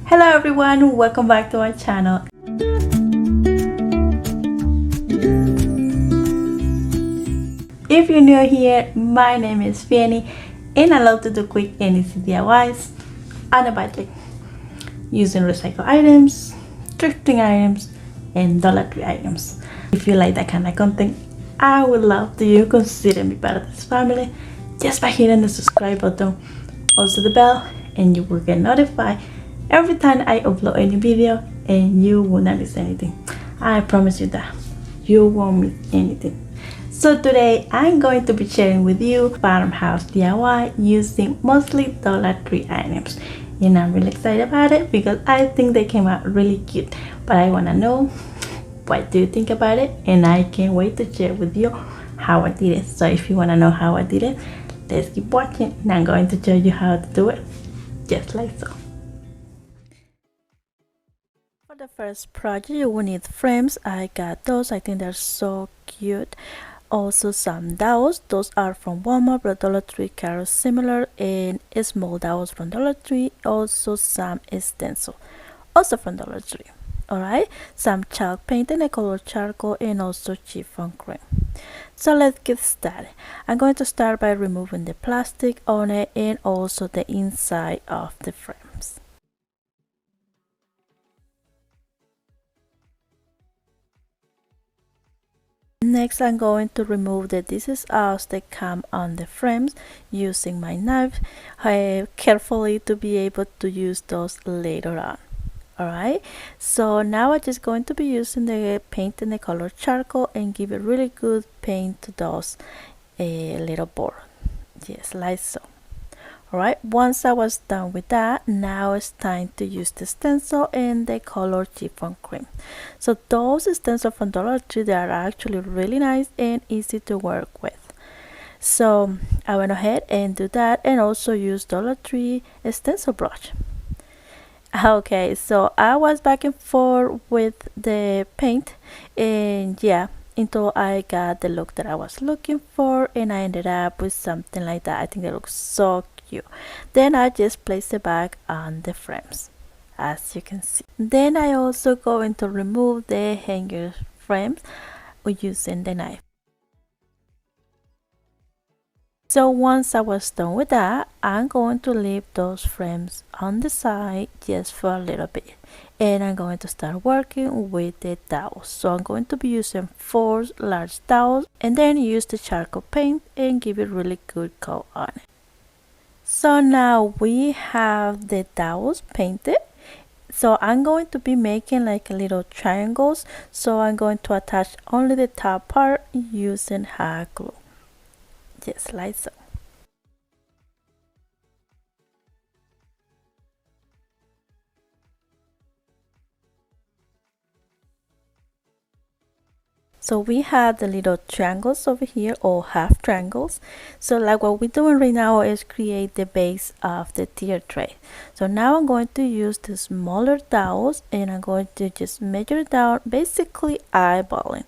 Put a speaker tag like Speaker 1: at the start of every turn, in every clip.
Speaker 1: Hello everyone, welcome back to our channel. If you're new here, my name is Fanny and I love to do quick and easy DIYs on a budget using recycled items, thrifting items, and Dollar Tree items. If you like that kind of content, I would love you consider me part of this family just by hitting the subscribe button, also the bell, and you will get notified every time I upload a new video and you will not miss anything. I promise you that you won't miss anything. So today I'm going to be sharing with you Farmhouse DIY using mostly Dollar Tree items, and I'm really excited about it because I think they came out really cute. But I want to know what do you think about it, and I can't wait to share with you how I did it. So if you want to know how I did it, let's keep watching and I'm going to show you how to do it just like so. For the first project you will need frames. I got those. I think they're so cute. Also some dowels. Those are from Walmart, but Dollar Tree carries similar, and small dowels from Dollar Tree. Also some stencil, also from Dollar Tree. Alright, some chalk paint and a color charcoal, and also chiffon cream. So let's get started. I'm going to start by removing the plastic on it and also the inside of the frames. Next, I'm going to remove the pieces as they come on the frames using my knife, carefully to be able to use those later on. Alright, so now I'm just going to be using the paint and the color charcoal and give a really good paint to those little board. Yes, like so. Alright, once I was done with that, now it's time to use the stencil and the color chiffon cream. So those stencils from Dollar Tree, they are actually really nice and easy to work with. So I went ahead and do that, and also use Dollar Tree stencil brush. Okay, so I was back and forth with the paint, and yeah, until I got the look that I was looking for, and I ended up with something like that. I think it looks so cute. Then I just place it back on the frames, as you can see. Then I also going to remove the hanger frames using the knife. So once I was done with that, I'm going to leave those frames on the side just for a little bit, and I'm going to start working with the dowels. So I'm going to be using 4 large dowels, and then use the charcoal paint and give it really good coat on it. So now we have the dowels painted. So I'm going to be making like little triangles, so I'm going to attach only the top part using hot glue. Just like so. So we have the little triangles over here, or half triangles. So like what we're doing right now is create the base of the tier tray. So now I'm going to use the smaller dowels, and I'm going to just measure down, basically eyeballing.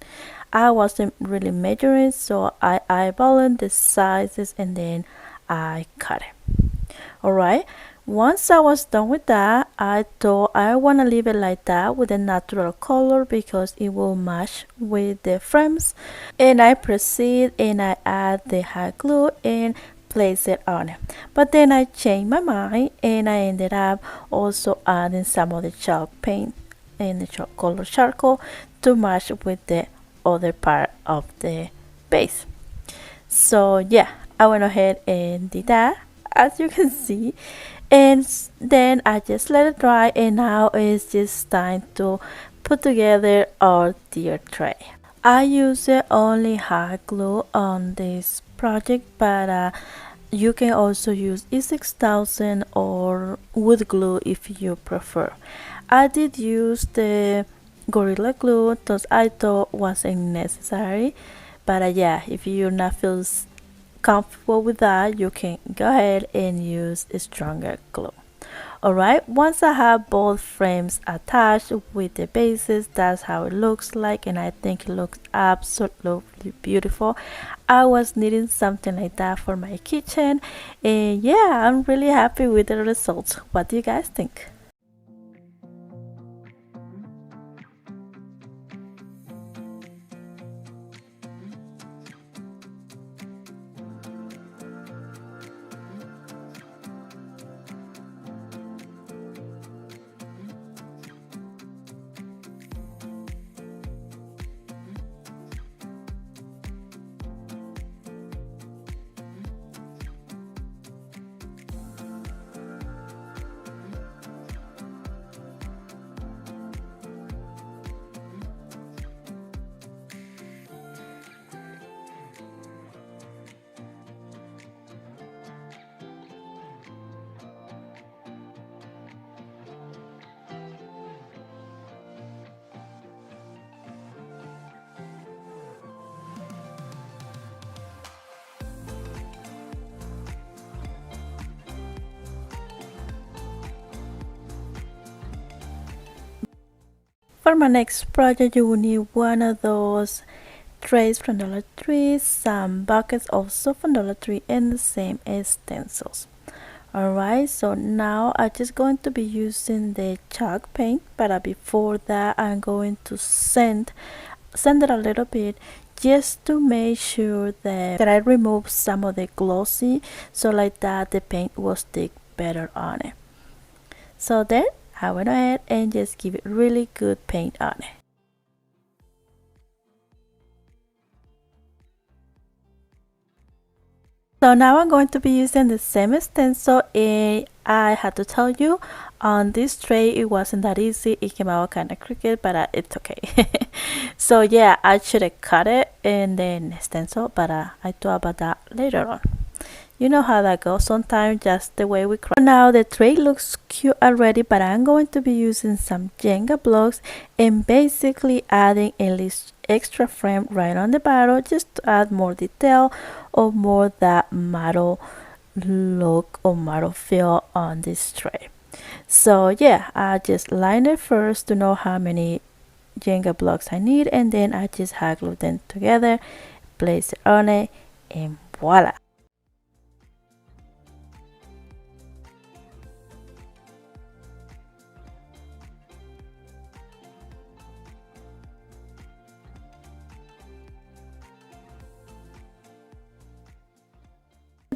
Speaker 1: I wasn't really measuring, so I eyeballing the sizes and then I cut it. Alright, once I was done with that, I thought I want to leave it like that with a natural color because it will match with the frames. And I proceed and I add the hot glue and place it on it. But then I changed my mind and I ended up also adding some of the chalk paint and the color charcoal to match with the other part of the base. So yeah, I went ahead and did that, as you can see, and then I just let it dry, and now it's just time to put together our tier tray. I use only hot glue on this project, but you can also use E6000 or wood glue if you prefer. I did use the Gorilla Glue because I thought wasn't necessary, but yeah, if you're not feel comfortable with that, you can go ahead and use a stronger glue. Alright, once I have both frames attached with the bases, that's how it looks like, and I think it looks absolutely beautiful. I was needing something like that for my kitchen, and yeah, I'm really happy with the results. What do you guys think? For my next project, you will need one of those trays from Dollar Tree, some buckets also from Dollar Tree, and the same stencils. Alright, so now I'm just going to be using the chalk paint, but before that I'm going to sand it a little bit just to make sure that I remove some of the glossy, so like that the paint will stick better on it. So then I went ahead and just give it really good paint on it. So now I'm going to be using the same stencil, and I had to tell you on this tray it wasn't that easy. It came out kind of crooked, but it's okay. So yeah, I should have cut it and then stencil, but I thought about that later on. You know how that goes sometimes, just the way we craft. Now the tray looks cute already, but I'm going to be using some Jenga blocks and basically adding a little extra frame right on the bottom just to add more detail or more that metal look or metal feel on this tray. So yeah, I just line it first to know how many Jenga blocks I need, and then I just hot glue them together, place it on it, and voila.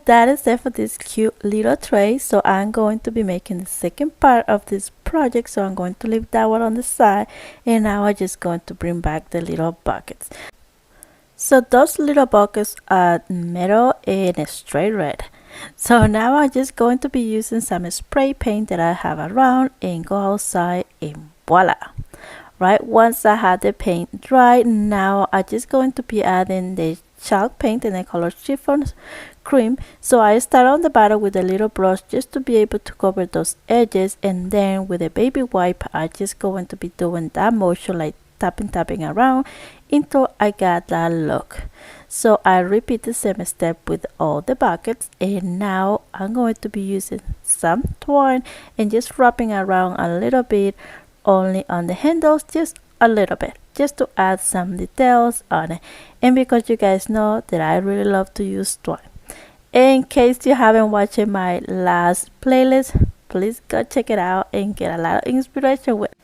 Speaker 1: That is it for this cute little tray. So I'm going to be making the second part of this project, so I'm going to leave that one on the side, and now I'm just going to bring back the little buckets. So those little buckets are metal and straight red. So now I'm just going to be using some spray paint that I have around and go outside, and voila. Right, once I had the paint dry, now I'm just going to be adding the chalk paint in the color chiffon cream. So I start on the bottom with a little brush just to be able to cover those edges, and then with a baby wipe I just going to be doing that motion, like tapping around until I got that look. So I repeat the same step with all the buckets, and now I'm going to be using some twine and just wrapping around a little bit only on the handles, just a little bit, just to add some details on it. And because you guys know that I really love to use twine, in case you haven't watched my last playlist, please go check it out and get a lot of inspiration with it.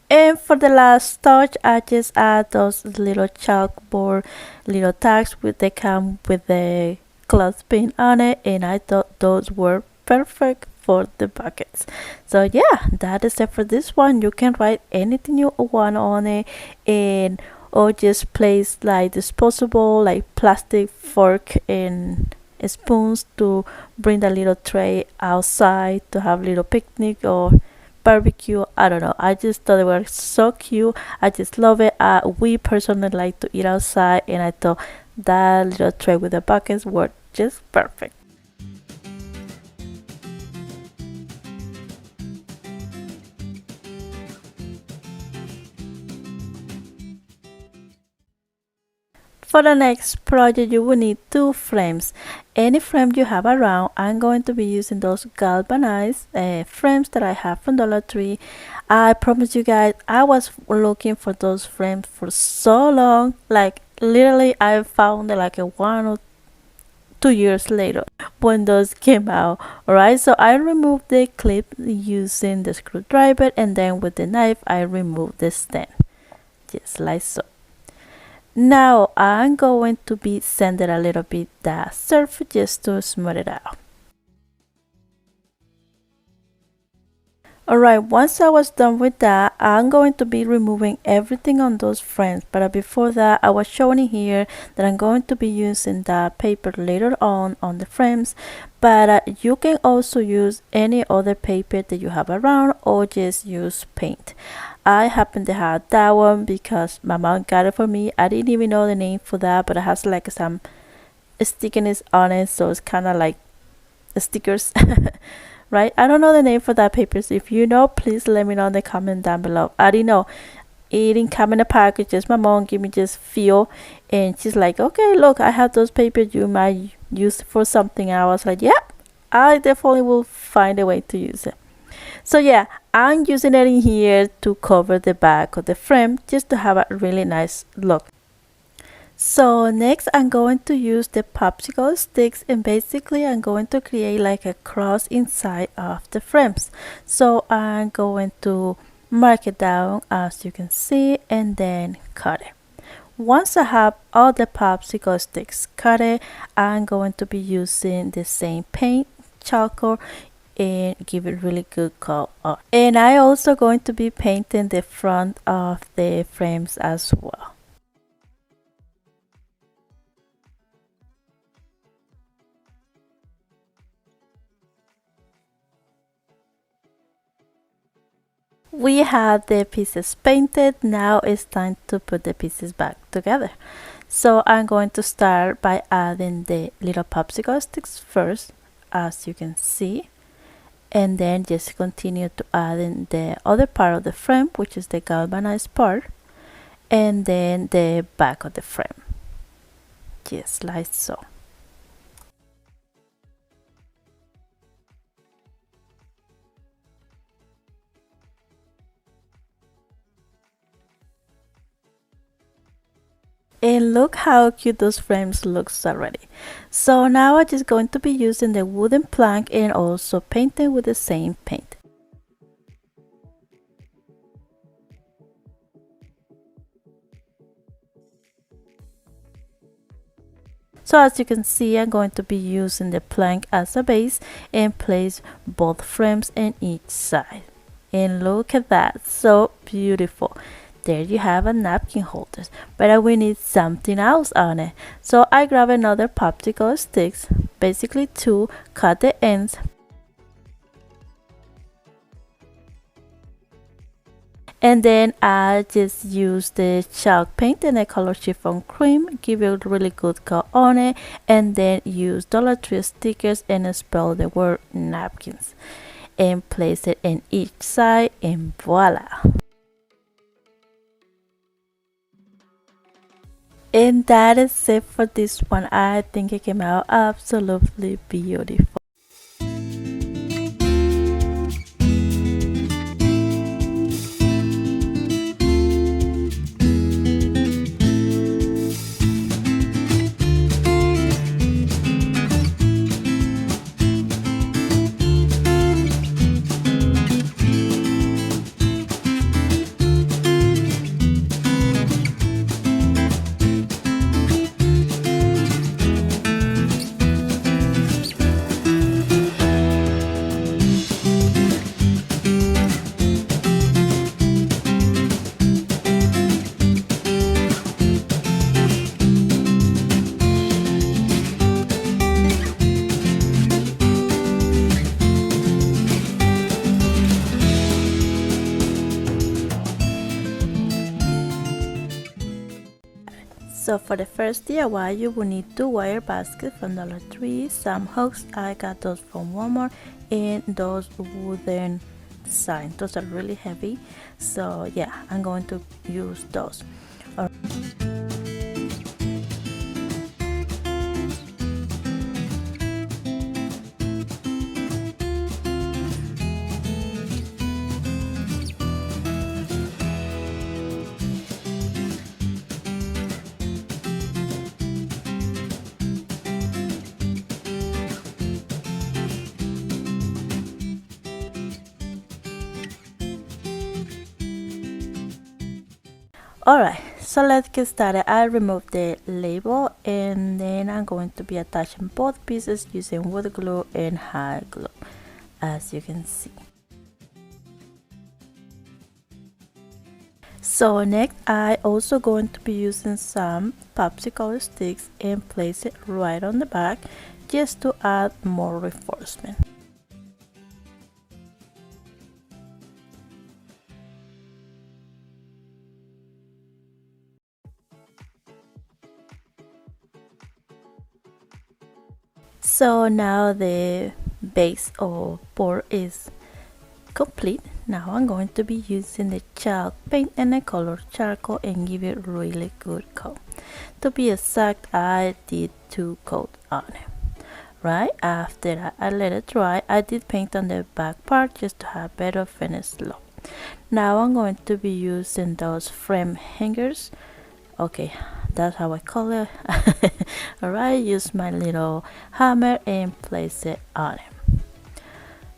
Speaker 1: And for the last touch, I just add those little chalkboard little tags with they come with the clothespin on it, and I thought those were perfect for the buckets. So yeah, that is it for this one. You can write anything you want on it, and or just place like disposable like plastic fork and spoons to bring the little tray outside to have a little picnic or barbecue. I don't know, I just thought they were so cute. I just love it. We personally like to eat outside, and I thought that little tray with the buckets were just perfect. For the next project, you will need 2 frames. Any frame you have around. I'm going to be using those galvanized frames that I have from Dollar Tree. I promise you guys, I was looking for those frames for so long. Like literally, I found it like a 1 or 2 years later when those came out. Alright, so I removed the clip using the screwdriver, and then with the knife I removed the stand, just like so. Now I'm going to be sanding a little bit that surface just to smooth it out. Alright, once I was done with that, I'm going to be removing everything on those frames. But before that, I was showing here that I'm going to be using that paper later on the frames. But you can also use any other paper that you have around, or just use paint. I happen to have that one because my mom got it for me. I didn't even know the name for that, but it has like some stickiness on it, so it's kind of like stickers. Right, I don't know the name for that paper, so if you know, please let me know in the comment down below. I didn't know, it didn't come in a package, just my mom gave me just feel, and she's like, okay, look, I have those papers, you might use for something. I was like, yeah, I definitely will find a way to use it. So yeah, I'm using it in here to cover the back of the frame just to have a really nice look. So next I'm going to use the popsicle sticks, and basically I'm going to create like a cross inside of the frames. So I'm going to mark it down as you can see and then cut it. Once I have all the popsicle sticks cut, I'm going to be using the same paint, charcoal, and give it really good color. And I also going to be painting the front of the frames as well. We have the pieces painted. Now it's time to put the pieces back together. So I'm going to start by adding the little popsicle sticks first, as you can see, and then just continue to add in the other part of the frame, which is the galvanized part, and then the back of the frame, just like so. And look how cute those frames looks already. So now I'm just going to be using the wooden plank and also painting with the same paint. So as you can see, I'm going to be using the plank as a base and place both frames in each side. And look at that, so beautiful. There you have a napkin holder, but we need something else on it. So I grab another popsicle sticks, basically two, cut the ends, and then I just use the chalk paint and the color chiffon cream, give it a really good color on it, and then use Dollar Tree stickers and spell the word napkins and place it in each side, and voila. And that is it for this one. I think it came out absolutely beautiful. So for the first DIY, you will need 2 wire baskets from Dollar Tree, some hooks, I got those from Walmart, and those wooden signs. Those are really heavy, so yeah, I'm going to use those. Alright, so let's get started. I removed the label and then I'm going to be attaching both pieces using wood glue and hot glue, as you can see. So next, I also going to be using some popsicle sticks and place it right on the back just to add more reinforcement. So now the base or board is complete. Now I'm going to be using the chalk paint and the color charcoal and give it really good coat. To be exact, I did 2 coats on it. Right after that, I let it dry. I did paint on the back part just to have better finished look. Now I'm going to be using those frame hangers. Okay, that's how I call it. Alright, use my little hammer and place it on it.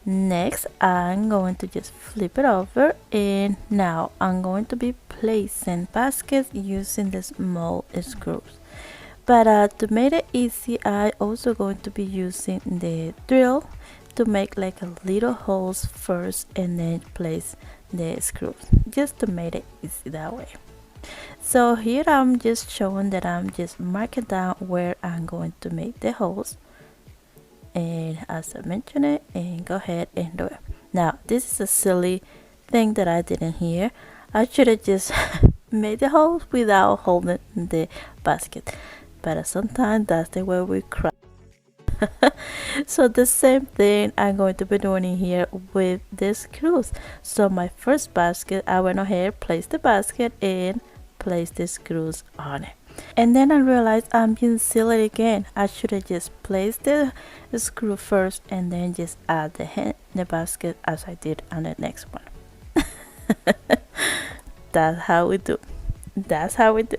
Speaker 1: Next, I'm going to just flip it over, and now I'm going to be placing baskets using the small screws. But to make it easy, I also going to be using the drill to make like a little holes first and then place the screws, just to make it easy that way. So here I'm just showing that I'm just marking down where I'm going to make the holes, and as I mentioned it, and go ahead and do it. Now this is a silly thing that I did in here. I should have just made the holes without holding the basket, but sometimes that's the way we cry. So the same thing I'm going to be doing in here with the screws. So my first basket, I went ahead, placed the basket, and place the screws on it. And then I realized I'm being silly again. I should have just placed the screw first and then just add the basket as I did on the next one. That's how we do. That's how we do.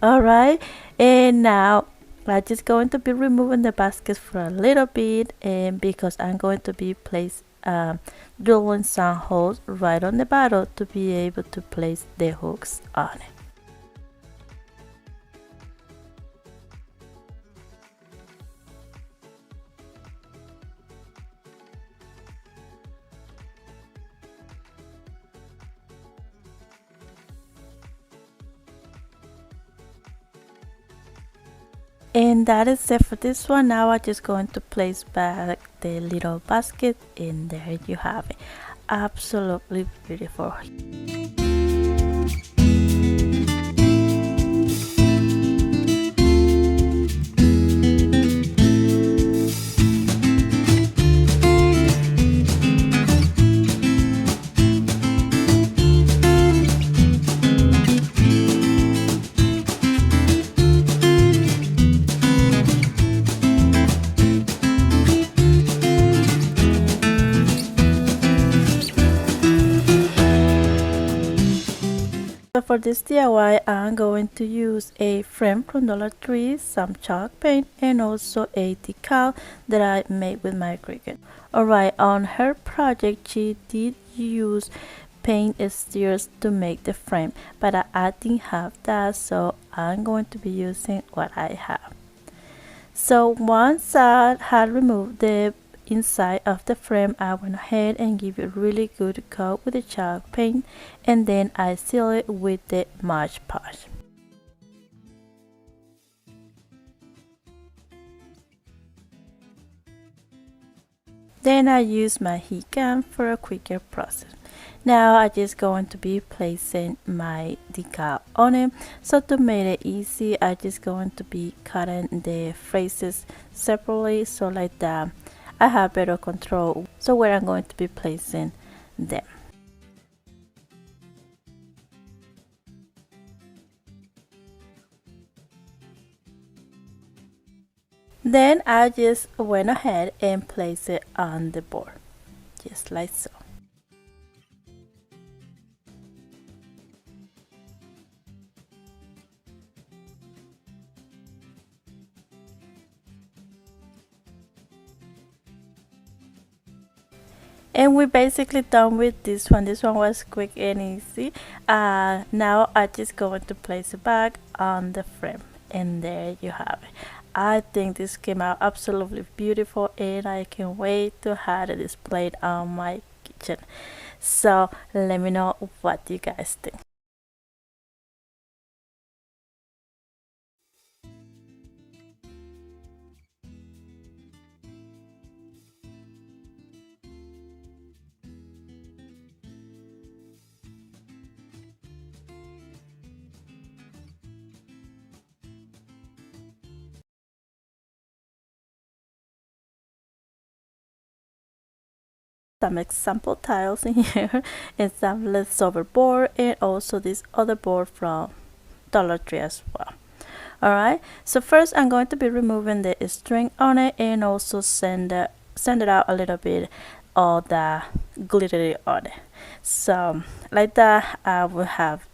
Speaker 1: All right, and now I'm just going to be removing the baskets for a little bit, and because I'm going to be drilling some holes right on the bottom to be able to place the hooks on it. And that is it for this one. Now I'm just going to place back the little basket, and there you have it. Absolutely beautiful. So for this DIY, I'm going to use a frame from Dollar Tree, some chalk paint, and also a decal that I made with my Cricut. Alright, on her project, she did use paint stirrers to make the frame, but I didn't have that, so I'm going to be using what I have. So once I had removed the inside of the frame, I went ahead and give it a really good coat with the chalk paint, and then I seal it with the Mod Podge. Then I use my heat gun for a quicker process. Now I just going to be placing my decal on it. So to make it easy, I just going to be cutting the faces separately, so like that I have better control so where I'm going to be placing them. Then I just went ahead and placed it on the board, just like so. And we're basically done with this one. This one was quick and easy. Now I just going to place it back on the frame, and there you have it. I think this came out absolutely beautiful, and I can't wait to have it displayed on my kitchen. So let me know what you guys think. Some example tiles in here and some leftover board, and also this other board from Dollar Tree as well. All right, so first I'm going to be removing the string on it and also send it out a little bit of the glittery on it. So like that, I will have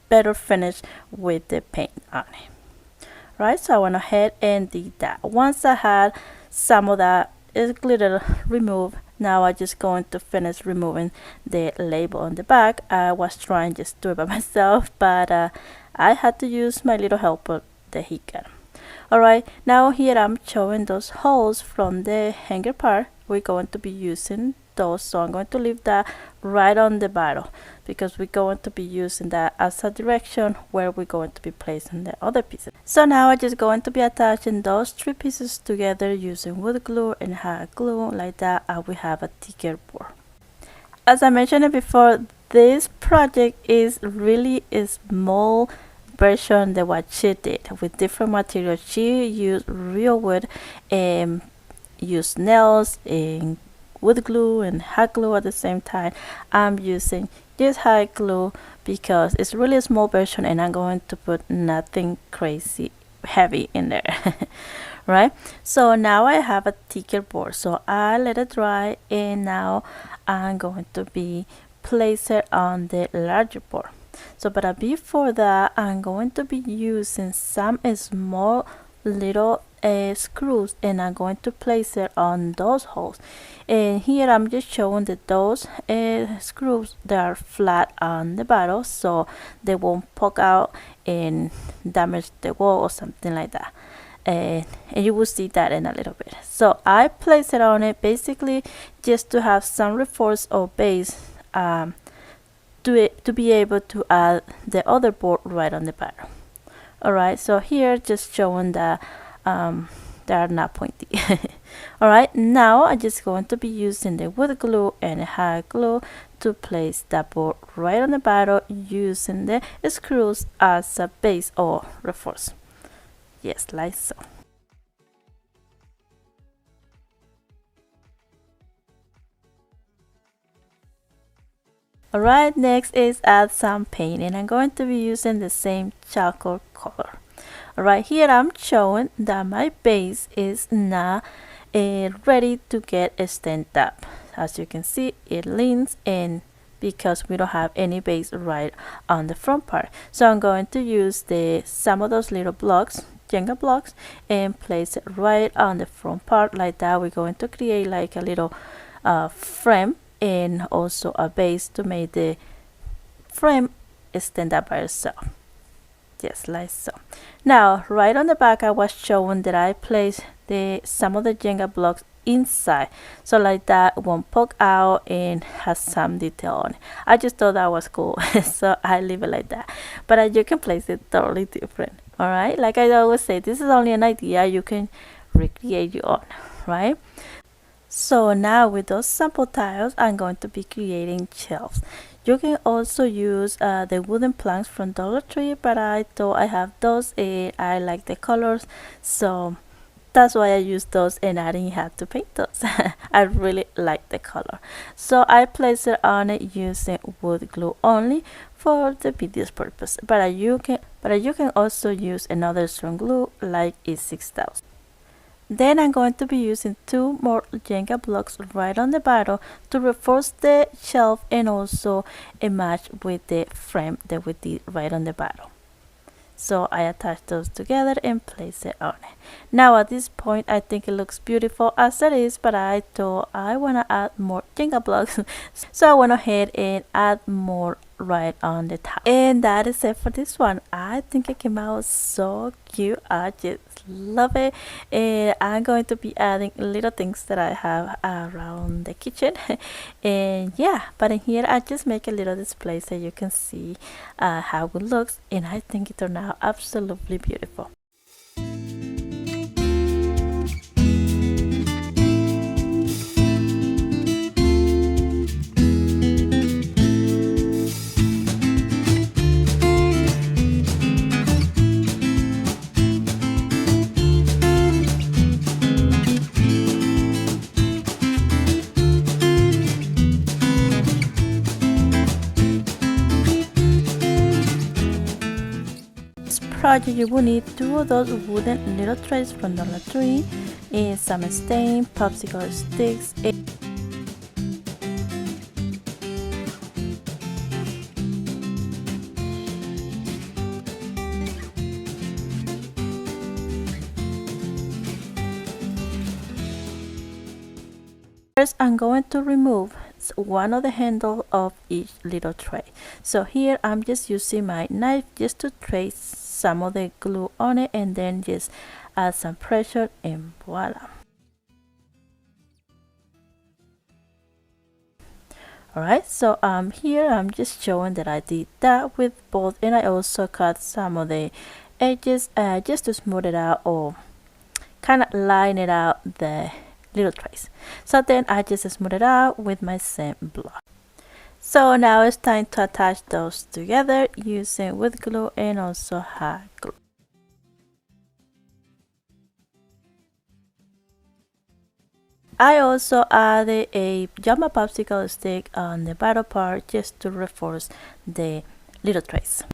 Speaker 1: better finish with the paint on it. Right, so I went ahead and did that. Once I had some of that glitter removed, now I'm just going to finish removing the label on the back. I was trying just to do it by myself, but I had to use my little helper that he got. Alright, now here I'm showing those holes from the hanger part. We're going to be using those, so I'm going to leave that right on the bottom because we're going to be using that as a direction where we're going to be placing the other pieces. So now I'm just going to be attaching those three pieces together using wood glue and hot glue. Like that, I will have a thicker board. As I mentioned before, this project is really a small version than what she did with different materials. She used real wood and used nails and wood glue and hot glue at the same time. I'm using just hot glue because it's really a small version and I'm going to put nothing crazy heavy in there. Right, so now I have a thicker board, so I let it dry and now I'm going to be place it on the larger board. So but before that, I'm going to be using some small little screws and I'm going to place it on those holes. And here I'm just showing that those screws, they are flat on the bottom, so they won't poke out and damage the wall or something like that. And you will see that in a little bit. So I place it on it basically just to have some reinforce or base to be able to add the other board right on the bottom. Alright, so here just showing that they are not pointy. Alright, now I'm just going to be using the wood glue and hot glue to place that board right on the bottom using the screws as a base or reinforce. Yes, like so. Alright, next is add some paint and I'm going to be using the same charcoal color. Alright, here I'm showing that my base is not ready to get stamped up. As you can see, it leans in because we don't have any base right on the front part. So I'm going to use some of those little blocks, Jenga blocks, and place it right on the front part. Like that, we're going to create like a little frame and also a base to make the frame stand up by itself. Just like so. Now right on the back, I was showing that I placed some of the Jenga blocks inside, so like that won't poke out and has some detail on it. I just thought that was cool, so I leave it like that, but you can place it totally different. All right, like I always say, this is only an idea. You can recreate your own, right? So now with those sample tiles, I'm going to be creating shelves. You can also use the wooden planks from Dollar Tree, but I thought I have those and I like the colors, so that's why I used those and I didn't have to paint those. I really like the color, so I place it on it using wood glue only for the video's purpose. But you can also use another strong glue like E6000. Then I'm going to be using 2 more Jenga blocks right on the bottom to reinforce the shelf and also a match with the frame that we did right on the bottom. So I attach those together and place it on it. Now at this point, I think it looks beautiful as it is, but I thought I want to add more Jenga blocks. So I went ahead and add more right on the top. And that is it for this one. I think it came out so cute. I just love it, and I'm going to be adding little things that I have around the kitchen. And yeah, but in here I just make a little display so you can see how it looks, and I think it turned out absolutely beautiful. project you will need 2 of those wooden little trays from Dollar Tree, and some stain, popsicle sticks. First, I'm going to remove one of the handle of each little tray. So here I'm just using my knife just to trace some of the glue on it, and then just add some pressure and voila. Alright, so here I'm just showing that I did that with both, and I also cut some of the edges just to smooth it out or kind of line it out the little trays. So then I just smooth it out with my sand block. So now it's time to attach those together using wood glue and also hot glue. I also added a jumbo popsicle stick on the bottom part just to reinforce the little trays.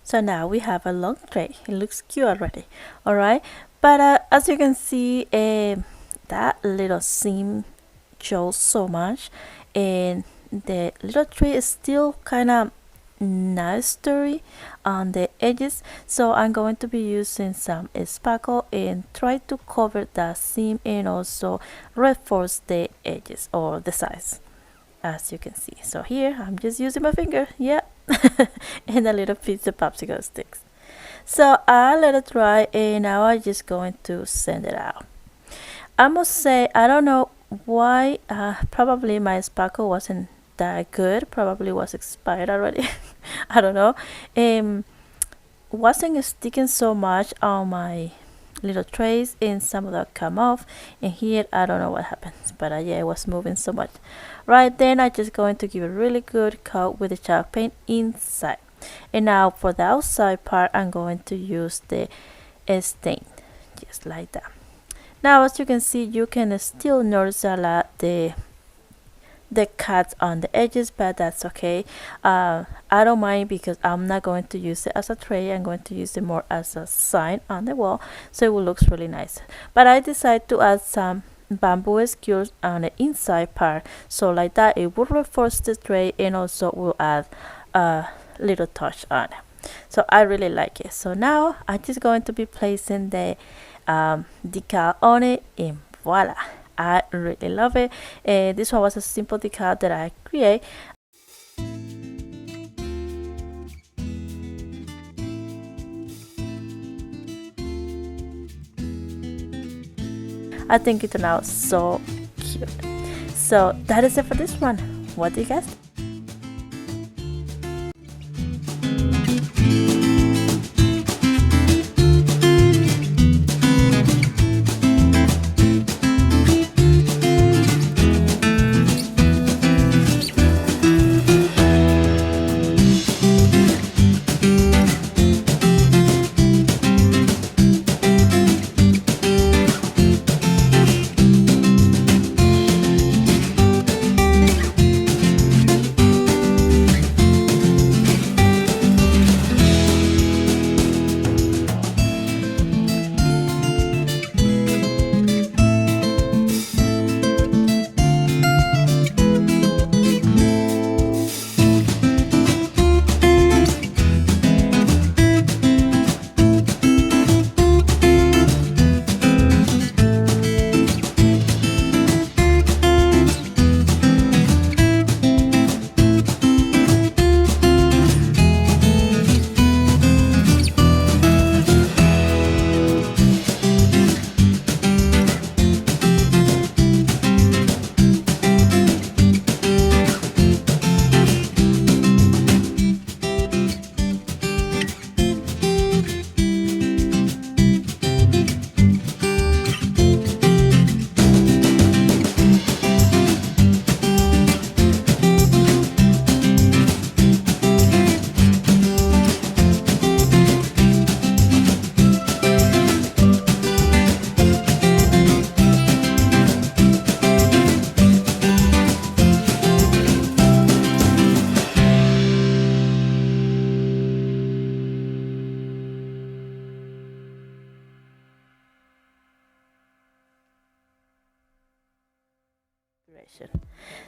Speaker 1: So now we have a long tray. It looks cute already. Alright, but as you can see, that little seam shows so much, and the little tray is still kind of not sturdy on the edges. So I'm going to be using some spackle and try to cover that seam and also reinforce the edges or the sides, as you can see. So here I'm just using my finger, yeah, and a little piece of popsicle sticks. So I let it dry, and now I'm just going to sand it out. I must say, I don't know why, probably my spackle wasn't that good, probably was expired already. I don't know, wasn't sticking so much on my little trays, and some of that come off, and here I don't know what happens, but yeah, it was moving so much. Right then I'm just going to give a really good coat with the chalk paint inside, and now for the outside part I'm going to use the stain just like that. Now as you can see, you can still notice a lot the cuts on the edges, but that's okay. I don't mind because I'm not going to use it as a tray. I'm going to use it more as a sign on the wall, so it will look really nice. But I decided to add some bamboo skewers on the inside part, so like that it will reinforce the tray and also will add a little touch on it. So I really like it. So now I'm just going to be placing the decal on it, and voila, I really love it. This one was a simple decal that I create. I think it turned out so cute. So that is it for this one. What do you guys think?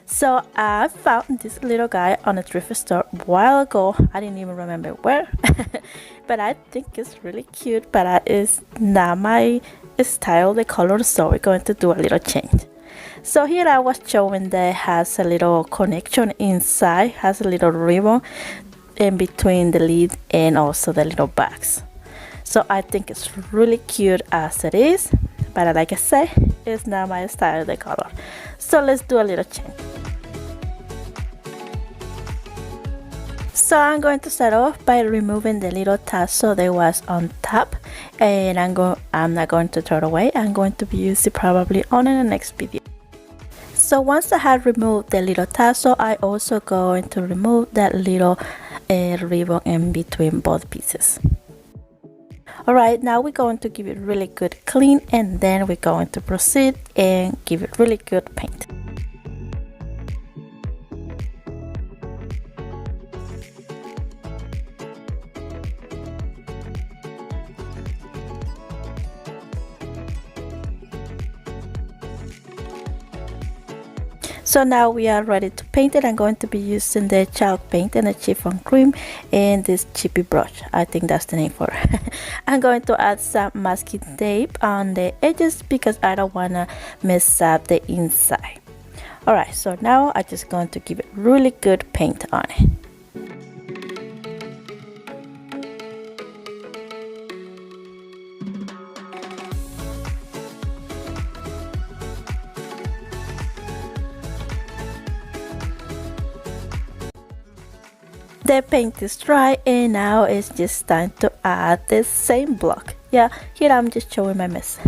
Speaker 1: So I found this little guy on a thrift store a while ago. I didn't even remember where, but I think it's really cute, but that is not my style, the color, so we're going to do a little change. So here I was showing that it has a little connection inside, has a little ribbon in between the lid and also the little bags. So I think it's really cute as it is, but like I said, it's not my style, the color. So let's do a little change. So I'm going to start off by removing the little tassel that was on top, and I'm not going to throw it away. I'm going to be using it probably on in the next video. So once I had removed the little tassel, I also going to remove that little ribbon in between both pieces. Alright, now we're going to give it really good clean, and then we're going to proceed and give it really good paint. So now we are ready to paint it. I'm going to be using the chalk paint and the chiffon cream and this chippy brush. I think that's the name for it. I'm going to add some masking tape on the edges because I don't want to mess up the inside. Alright, so now I'm just going to give it really good paint on it. The paint is dry, and now it's just time to add the same block. Yeah, here I'm just showing my mess.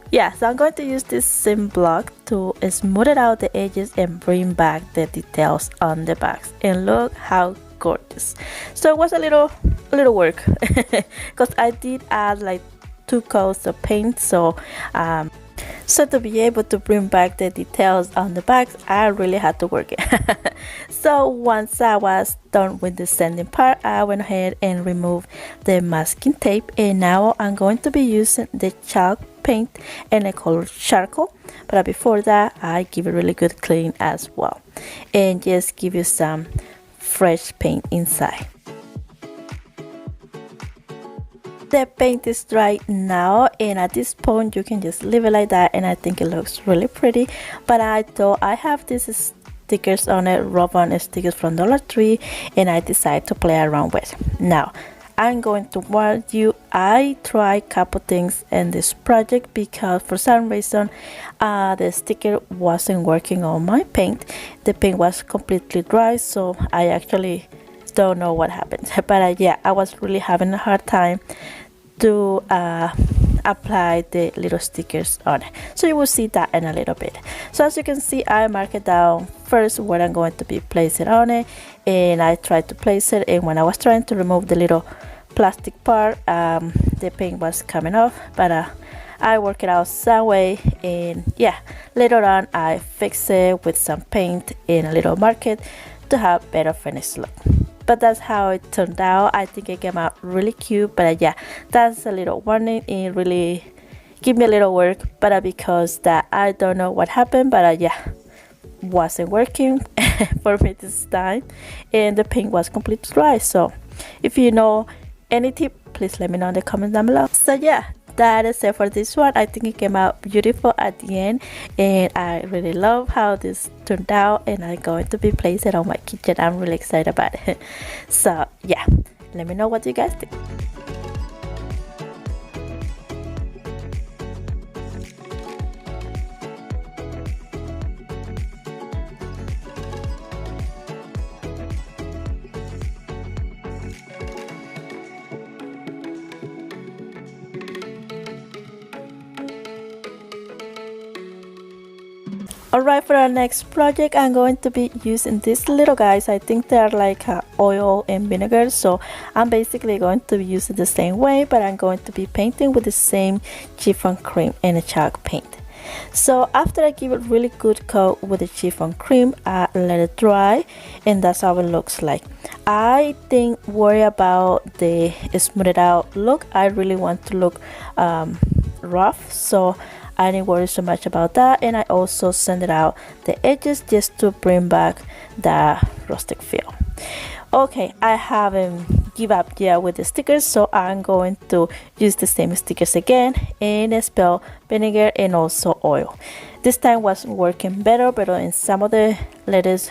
Speaker 1: Yeah, so I'm going to use this same block to smooth it out the edges and bring back the details on the bags. And look how gorgeous. So it was a little work because I did add like 2 coats of paint, so to be able to bring back the details on the bags, I really had to work it. So once I was done with the sanding part, I went ahead and removed the masking tape, and now I'm going to be using the chalk paint and the color charcoal. But before that, I give it really good clean as well, and just give you some fresh paint inside. The paint is dry now, and at this point you can just leave it like that, and I think it looks really pretty. But I thought I have these stickers on it, rub-on stickers from Dollar Tree, and I decided to play around with. Now I'm going to warn you, I tried a couple things in this project because for some reason the sticker wasn't working on my paint. The paint was completely dry, so I actually don't know what happened. But yeah, I was really having a hard time to apply the little stickers on it. So you will see that in a little bit. So as you can see, I marked it down first where I'm going to be placing on it, and I tried to place it, and when I was trying to remove the little plastic part, the paint was coming off, but I worked it out some way, and yeah, later on I fixed it with some paint and a little market to have better finished look. But that's how it turned out. I think it came out really cute, but yeah, that's a little warning. It really gave me a little work, but because that I don't know what happened, but yeah, wasn't working for me this time, and the paint was completely dry. So if you know any tip, please let me know in the comments down below. So yeah, that is it for this one. I think it came out beautiful at the end, and I really love how this turned out, and I'm going to be placing it on my kitchen. I'm really excited about it. So yeah, let me know what you guys think. Alright, for our next project, I'm going to be using these little guys. I think they're like oil and vinegar, so I'm basically going to be using the same way, but I'm going to be painting with the same chiffon cream and a chalk paint. So after I give it really good coat with the chiffon cream, I let it dry, and that's how it looks like. I think worry about the smoothed out look. I really want to look rough, so I didn't worry so much about that. And I also sanded out the edges just to bring back the rustic feel. Okay, I haven't give up yet with the stickers, so I'm going to use the same stickers again and spell vinegar and also oil. This time wasn't working better, but in some of the letters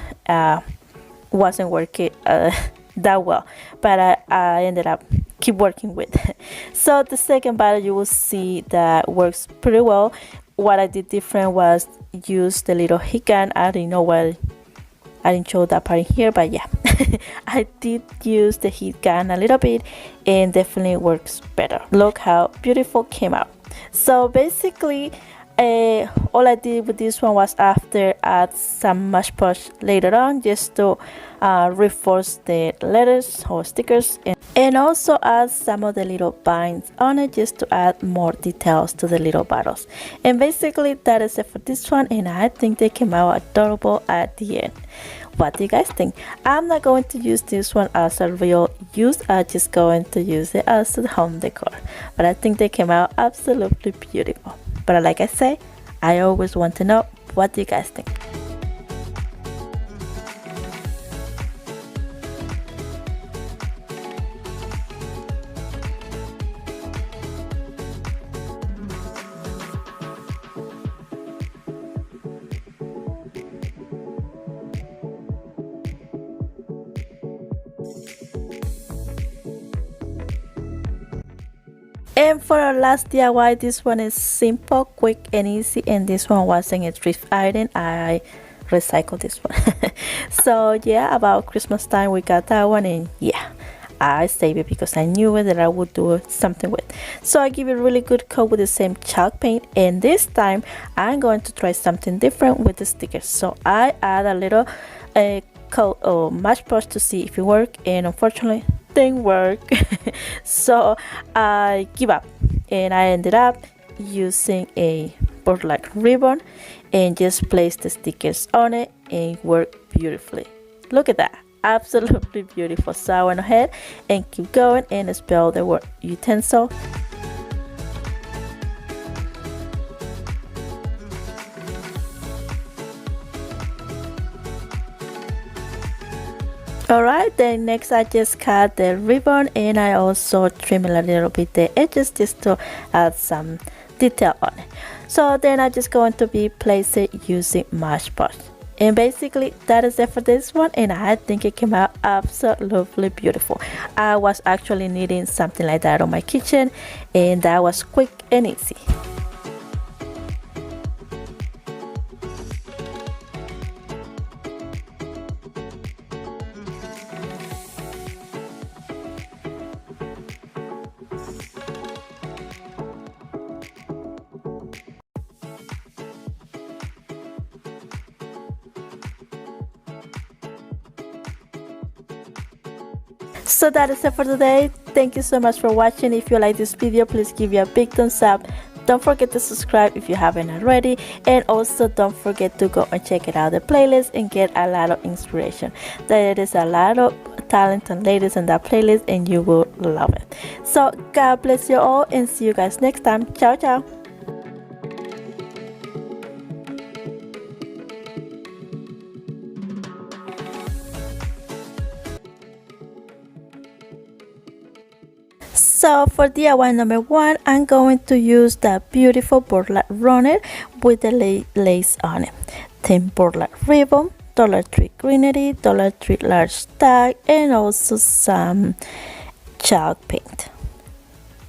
Speaker 1: wasn't working that well, but I ended up keep working with. So the second bottle, you will see that works pretty well. What I did different was use the little heat gun. I didn't know what, I didn't show that part in here, but yeah. I did use the heat gun a little bit and definitely works better. Look how beautiful came out. So basically all I did with this one was after add some Mush Push later on just to reinforce the letters or stickers, and also add some of the little vines on it just to add more details to the little bottles. And basically that is it for this one, and I think they came out adorable at the end. What do you guys think? I'm not going to use this one as a real use, I'm just going to use it as a home decor, but I think they came out absolutely beautiful. But like I say, I always want to know, what do you guys think? And for our last DIY, this one is simple, quick and easy, and this one wasn't a thrift item. I recycled this one. So yeah, about Christmas time we got that one, and yeah, I saved it because I knew that I would do something with. So I give it a really good coat with the same chalk paint, and this time I'm going to try something different with the stickers. So I add a little coat or Mush Push to see if it works, and unfortunately didn't work. So I give up, and I ended up using a burlap ribbon and just place the stickers on it, and it worked beautifully. Look at that, absolutely beautiful. So I went ahead and keep going and spell the word utensil. Alright, then next I just cut the ribbon, and I also trim a little bit the edges just to add some detail on it. So then I just going to be place it using Mush Push. And basically that is it for this one, and I think it came out absolutely beautiful. I was actually needing something like that on my kitchen, and that was quick and easy. So that is it for today. Thank you so much for watching. If you like this video, please give it a big thumbs up. Don't forget to subscribe if you haven't already, and also don't forget to go and check it out the playlist and get a lot of inspiration. There is a lot of talented ladies in that playlist, and you will love it. So God bless you all, and see you guys next time. Ciao ciao. So for DIY number 1, I'm going to use that beautiful burlap runner with the lace on it. Thin burlap ribbon, Dollar Tree greenery, Dollar Tree large tag, and also some chalk paint.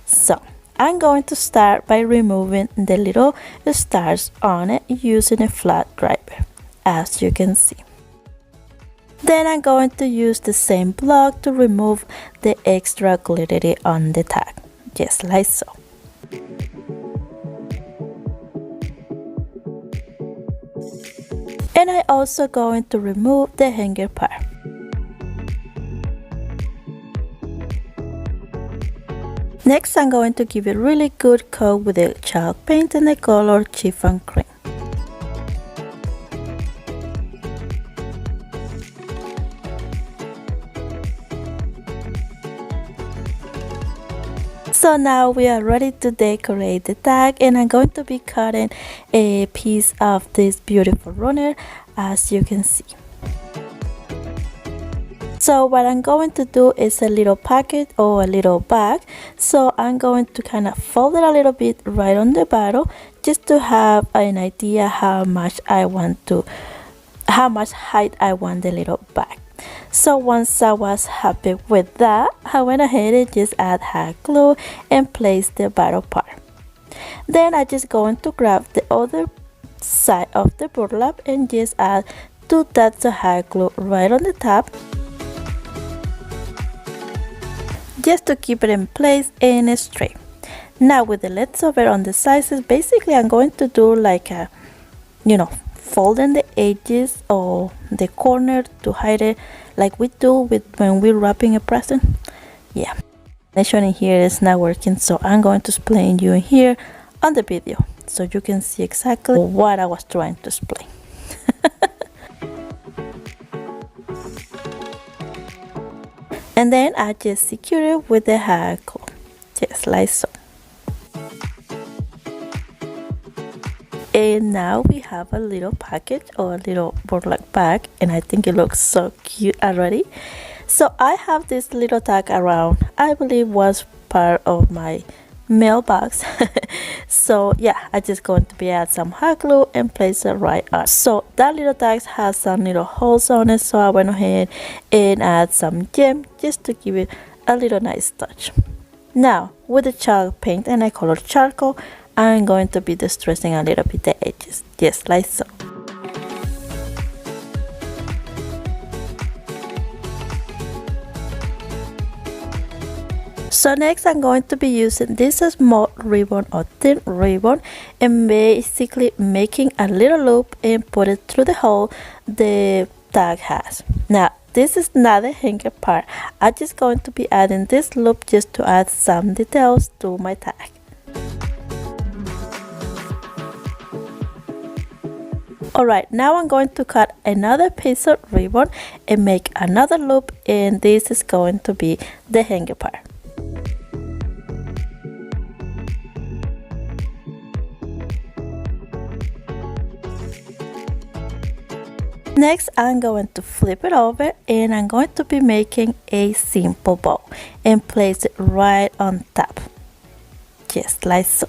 Speaker 1: So I'm going to start by removing the little stars on it using a flat driver, as you can see. Then I'm going to use the same block to remove the extra glittery on the tag, just like so. And I also going to remove the hanger part. Next, I'm going to give it a really good coat with the chalk paint in the color chiffon cream. So now we are ready to decorate the tag, and I'm going to be cutting a piece of this beautiful runner, as you can see. So what I'm going to do is a little pocket or a little bag. So I'm going to kind of fold it a little bit right on the bottom, just to have an idea how much height I want the little bag. So once I was happy with that, I went ahead and just add hot glue and place the bottom part. Then I just going to grab the other side of the burlap and just add 2 dots of hot glue right on the top, just to keep it in place and straight. Now with the leftover on the sizes, basically I'm going to do like a, folding the edges or the corner to hide it, like we do when we're wrapping a present. Yeah, this one in here is not working, so I'm going to explain you here on the video so you can see exactly what I was trying to explain. And then I just secure it with the hot glue, just like so. And now we have a little package or a little burlap bag, and I think it looks so cute already. So I have this little tag around, I believe was part of my mailbox. So yeah, I just going to be add some hot glue and place it right on. So that little tag has some little holes on it, so I went ahead and add some gem just to give it a little nice touch. Now with the chalk paint, and I color charcoal, I'm going to be distressing a little bit the edges, just like so. So next I'm going to be using this small ribbon or thin ribbon and basically making a little loop and put it through the hole the tag has. Now this is not the hanger part. I'm just going to be adding this loop just to add some details to my tag. Alright, now I'm going to cut another piece of ribbon and make another loop, and this is going to be the hanger part. Next, I'm going to flip it over and I'm going to be making a simple bow and place it right on top, just like so.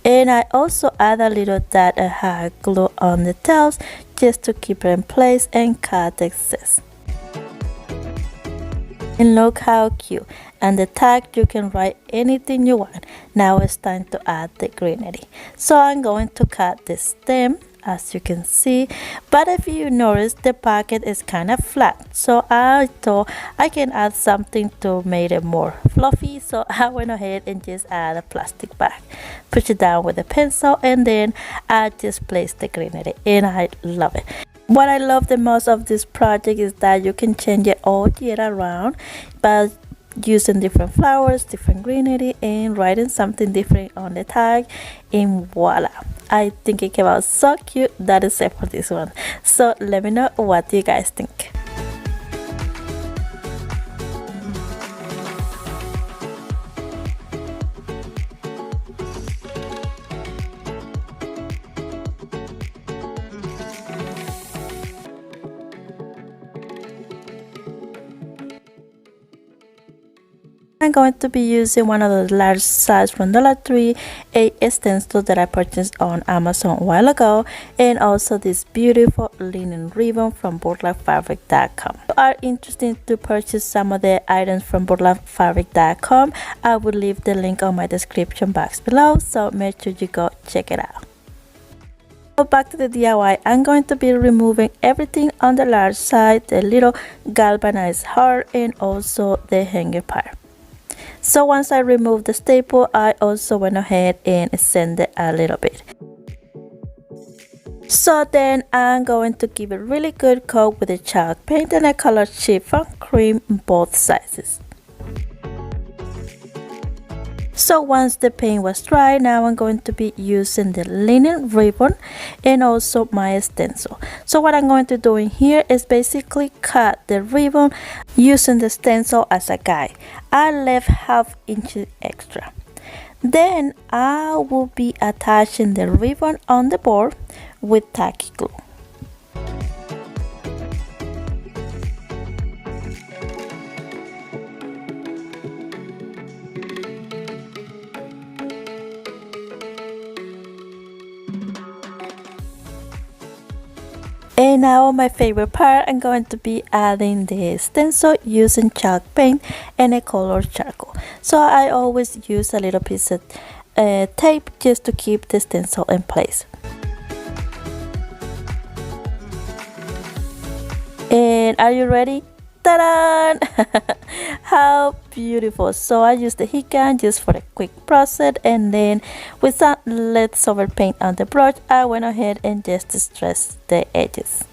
Speaker 1: And I also add a little dot of hot glue on the tails just to keep it in place and cut the excess. And look how cute. And the tag, you can write anything you want. Now it's time to add the greenery. So I'm going to cut the stem, as you can see, but if you notice the pocket is kind of flat, so I thought I can add something to make it more fluffy. So I went ahead and just add a plastic bag, push it down with a pencil, and then I just placed the greenery, and I love it. What I love the most of this project is that you can change it all year around, but using different flowers, different greenery, and writing something different on the tag, and voila, I think it came out so cute. That is it for this one. So let me know what you guys think. I'm going to be using one of the large size from Dollar Tree, a stencil that I purchased on Amazon a while ago, and also this beautiful linen ribbon from burlapfabric.com. If you are interested to purchase some of the items from burlapfabric.com, I will leave the link on my description box below, so make sure you go check it out. So back to the DIY, I'm going to be removing everything on the large side, the little galvanized heart, and also the hanger part. So once I removed the staple, I also went ahead and sanded it a little bit. So then I'm going to give it a really good coat with the chalk paint and a color chiffon cream, both sizes. So once the paint was dry, now I'm going to be using the linen ribbon and also my stencil. So what I'm going to do in here is basically cut the ribbon using the stencil as a guide. I left ½ inch extra. Then I will be attaching the ribbon on the board with tacky glue. And now my favorite part, I'm going to be adding the stencil using chalk paint and a colored charcoal. So I always use a little piece of tape just to keep the stencil in place. And are you ready? Ta-da! How beautiful. So I used the heat gun just for a quick process, and then with some leftover paint on the brush, I went ahead and just distressed the edges.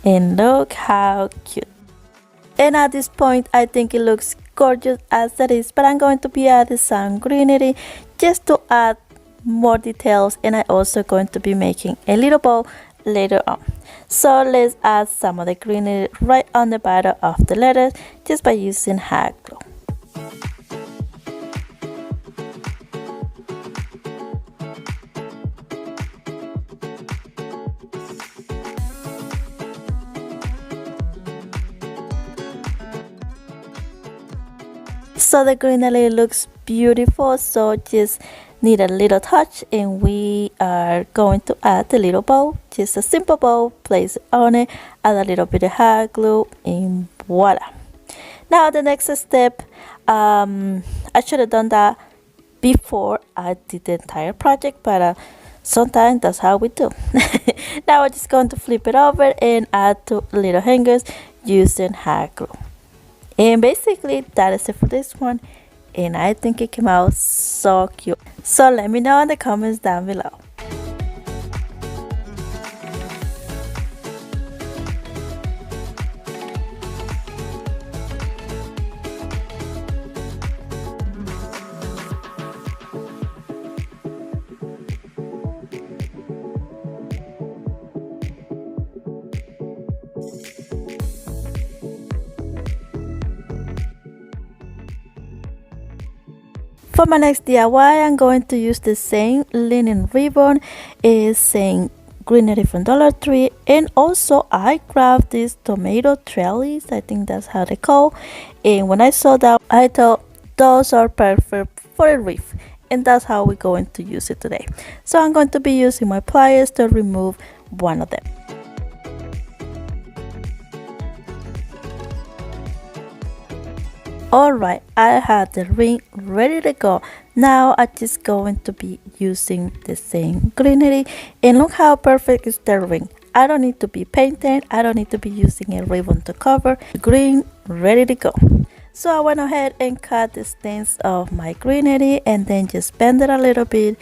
Speaker 1: And look how cute. And at this point, I think it looks gorgeous as it is, but I'm going to be adding some greenery just to add more details, and I'm also going to be making a little bow later on. So let's add some of the greenery right on the bottom of the letters just by using hot glue. So the greenery looks beautiful, so just need a little touch, and we are going to add the little bow, just a simple bow, place it on it, add a little bit of hot glue, and voila. Now the next step, I should have done that before I did the entire project, but sometimes that's how we do. Now we're just going to flip it over and add 2 little hangers using hot glue. And basically that is it for this one, and I think it came out so cute. So let me know in the comments down below. For my next DIY, I'm going to use the same linen ribbon, same greenery from Dollar Tree, and also I grabbed this tomato trellis, I think that's how they call, and when I saw that, I thought those are perfect for a wreath, and that's how we're going to use it today. So I'm going to be using my pliers to remove one of them. Alright, I have the ring ready to go. Now I'm just going to be using the same greenery, and look how perfect is the ring. I don't need to be painted, I don't need to be using a ribbon to cover. Green, ready to go. So I went ahead and cut the stems of my greenery and then just bend it a little bit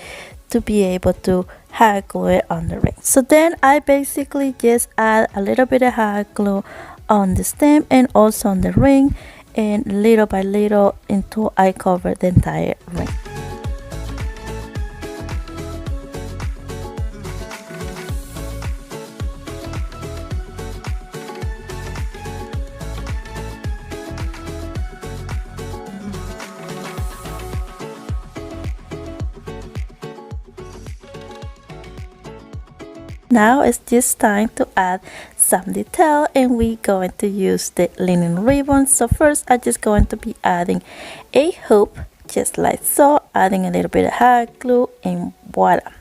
Speaker 1: to be able to hot glue it on the ring. So then I basically just add a little bit of hot glue on the stem and also on the ring, and little by little until I cover the entire ring. Now it's just time to add some detail, and we're going to use the linen ribbon. So first I'm just going to be adding a hoop just like so, adding a little bit of hot glue, and voila.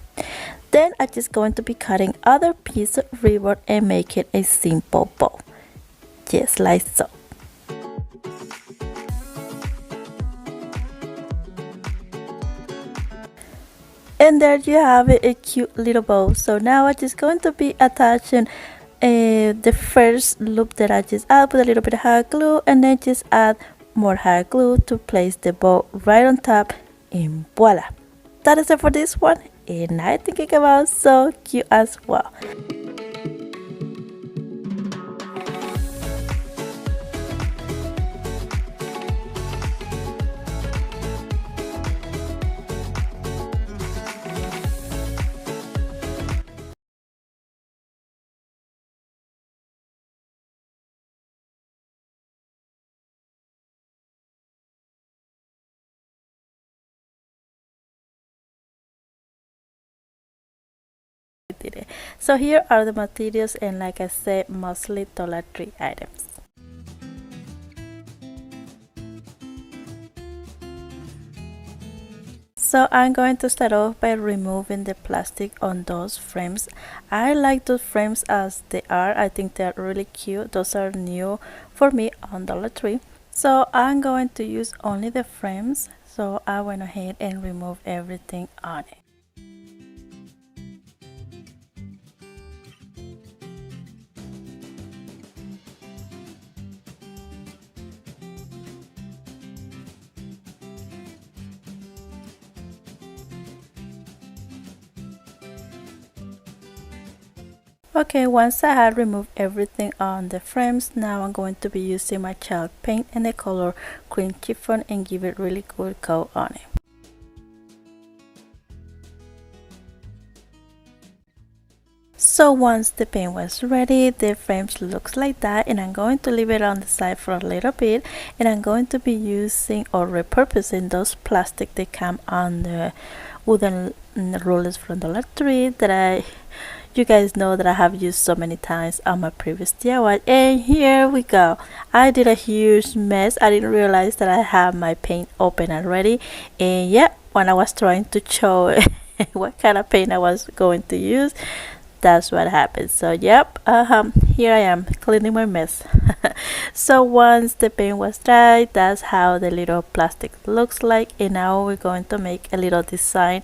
Speaker 1: Then I'm just going to be cutting other piece of ribbon and make it a simple bow just like so. And there you have it, a cute little bow. So now I'm just going to be attaching the first loop that I just add with a little bit of hot glue, and then just add more hot glue to place the bow right on top, and voila. That is it for this one, and I think it came out so cute as well. did it. So here are the materials, and like I said, mostly Dollar Tree items. So I'm going to start off by removing the plastic on those frames. I like those frames as they are. I think they're really cute. Those are new for me on Dollar Tree. So I'm going to use only the frames. So I went ahead and removed everything on it. Okay, once I had removed everything on the frames, now I'm going to be using my chalk paint in the color cream chiffon and give it really good coat on it. So once the paint was ready, the frames looks like that, and I'm going to leave it on the side for a little bit, and I'm going to be using or repurposing those plastic that come on the wooden rollers from Dollar Tree that you guys know that I have used so many times on my previous DIY. And here we go. I did a huge mess. I didn't realize that I had my paint open already, and yeah, when I was trying to show what kind of paint I was going to use, that's what happened. So yep, here I am cleaning my mess. So once the paint was dry, that's how the little plastic looks like, and now we're going to make a little design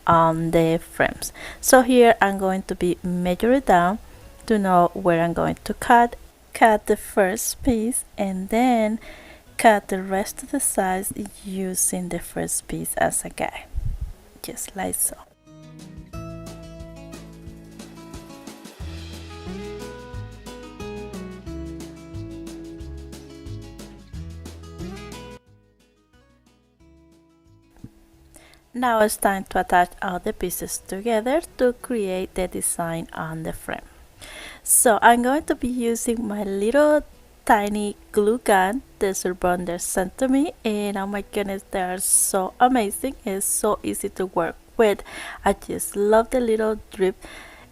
Speaker 1: on the frames. So here I'm going to be measure it down to know where I'm going to cut the first piece, and then cut the rest of the sides using the first piece as a guide, just like so. Now it's time to attach all the pieces together to create the design on the frame. So I'm going to be using my little tiny glue gun. These are Bonder sent to me, and oh my goodness, they are so amazing. It's so easy to work with. I just love the little drip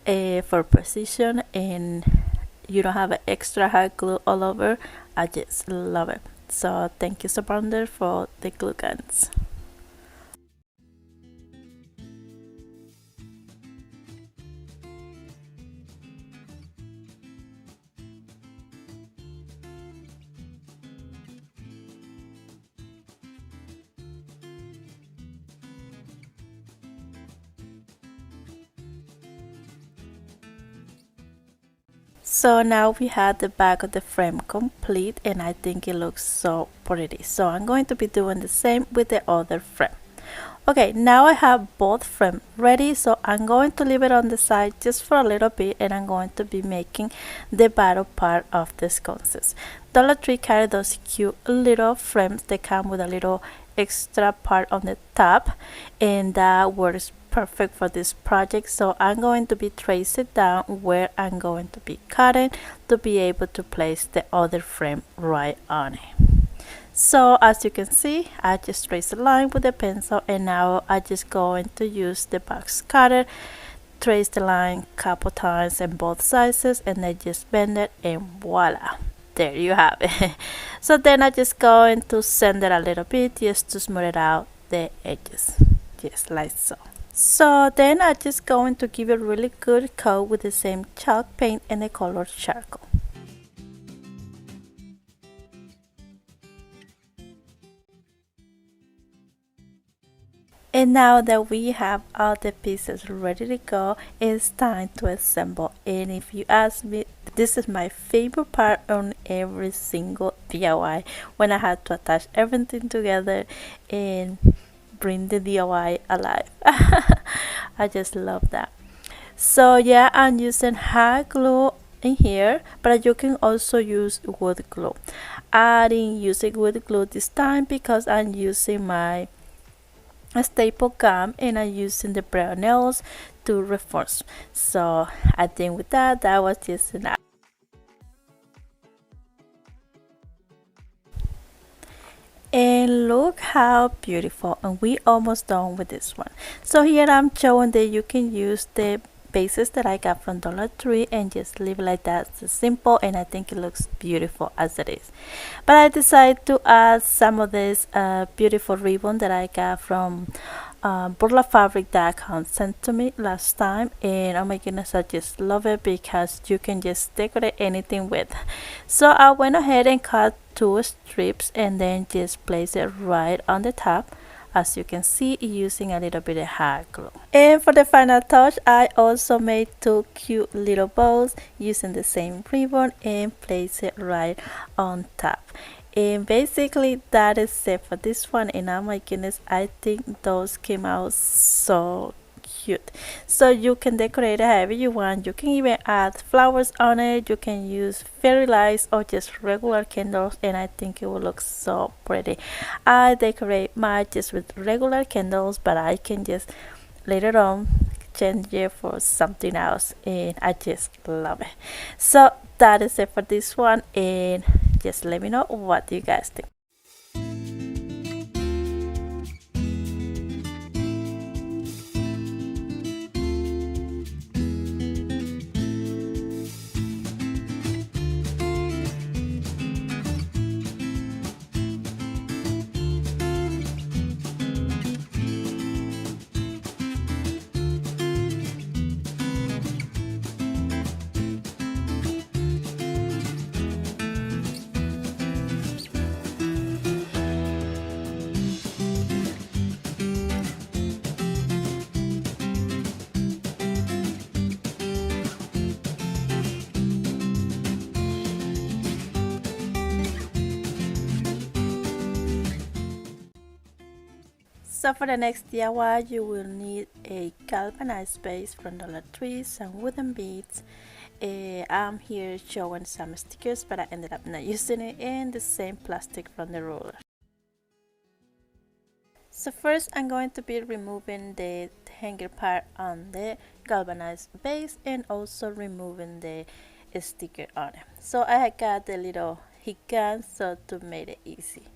Speaker 1: for precision, and you don't have an extra hot glue all over. I just love it. So thank you, so Bonder, for the glue guns. So now we have the back of the frame complete, and I think it looks so pretty. So I'm going to be doing the same with the other frame. Okay, now I have both frames ready, so I'm going to leave it on the side just for a little bit, and I'm going to be making the bottom part of the sconces. Dollar Tree carry those cute little frames that come with a little extra part on the top, and that works perfect for this project. So I'm going to be tracing down where I'm going to be cutting to be able to place the other frame right on it. So as you can see, I just traced a line with a pencil, and now I just going to use the box cutter, trace the line a couple times in both sizes, and then just bend it, and voila, there you have it. So then I just going to sand it a little bit just to smooth it out the edges, just like so. So then I'm just going to give it a really good coat with the same chalk paint and the color charcoal. And now that we have all the pieces ready to go, it's time to assemble. And if you ask me, this is my favorite part on every single DIY, when I had to attach everything together and bring the DIY alive. I just love that. So yeah, I'm using hot glue in here, but you can also use wood glue. I didn't use wood glue this time because I'm using my staple gum, and I'm using the brown nails to reinforce. So I think with that was just enough. And look how beautiful, and we almost done with this one. So here I'm showing that you can use the bases that I got from Dollar Tree and just leave it like that. It's simple, and I think it looks beautiful as it is. But I decided to add some of this beautiful ribbon that I got from Burla Fabric that Account sent to me last time, and oh my goodness, I just love it because you can just decorate anything with. So I went ahead and cut 2 strips and then just place it right on the top, as you can see, using a little bit of hot glue. And for the final touch, I also made 2 cute little bows using the same ribbon and place it right on top. And basically that is it for this one, and oh my goodness, I think those came out so cute. So you can decorate it however you want. You can even add flowers on it. You can use fairy lights or just regular candles, and I think it will look so pretty. I decorate mine just with regular candles, but I can just later on change it for something else, and I just love it. So that is it for this one, and just let me know what you guys think. So for the next DIY, you will need a galvanized base from Dollar Tree, some wooden beads. I'm here showing some stickers, but I ended up not using it, and the same plastic from the ruler. So first I'm going to be removing the hanger part on the galvanized base and also removing the sticker on it. So I had got the little heat gun so to make it easy.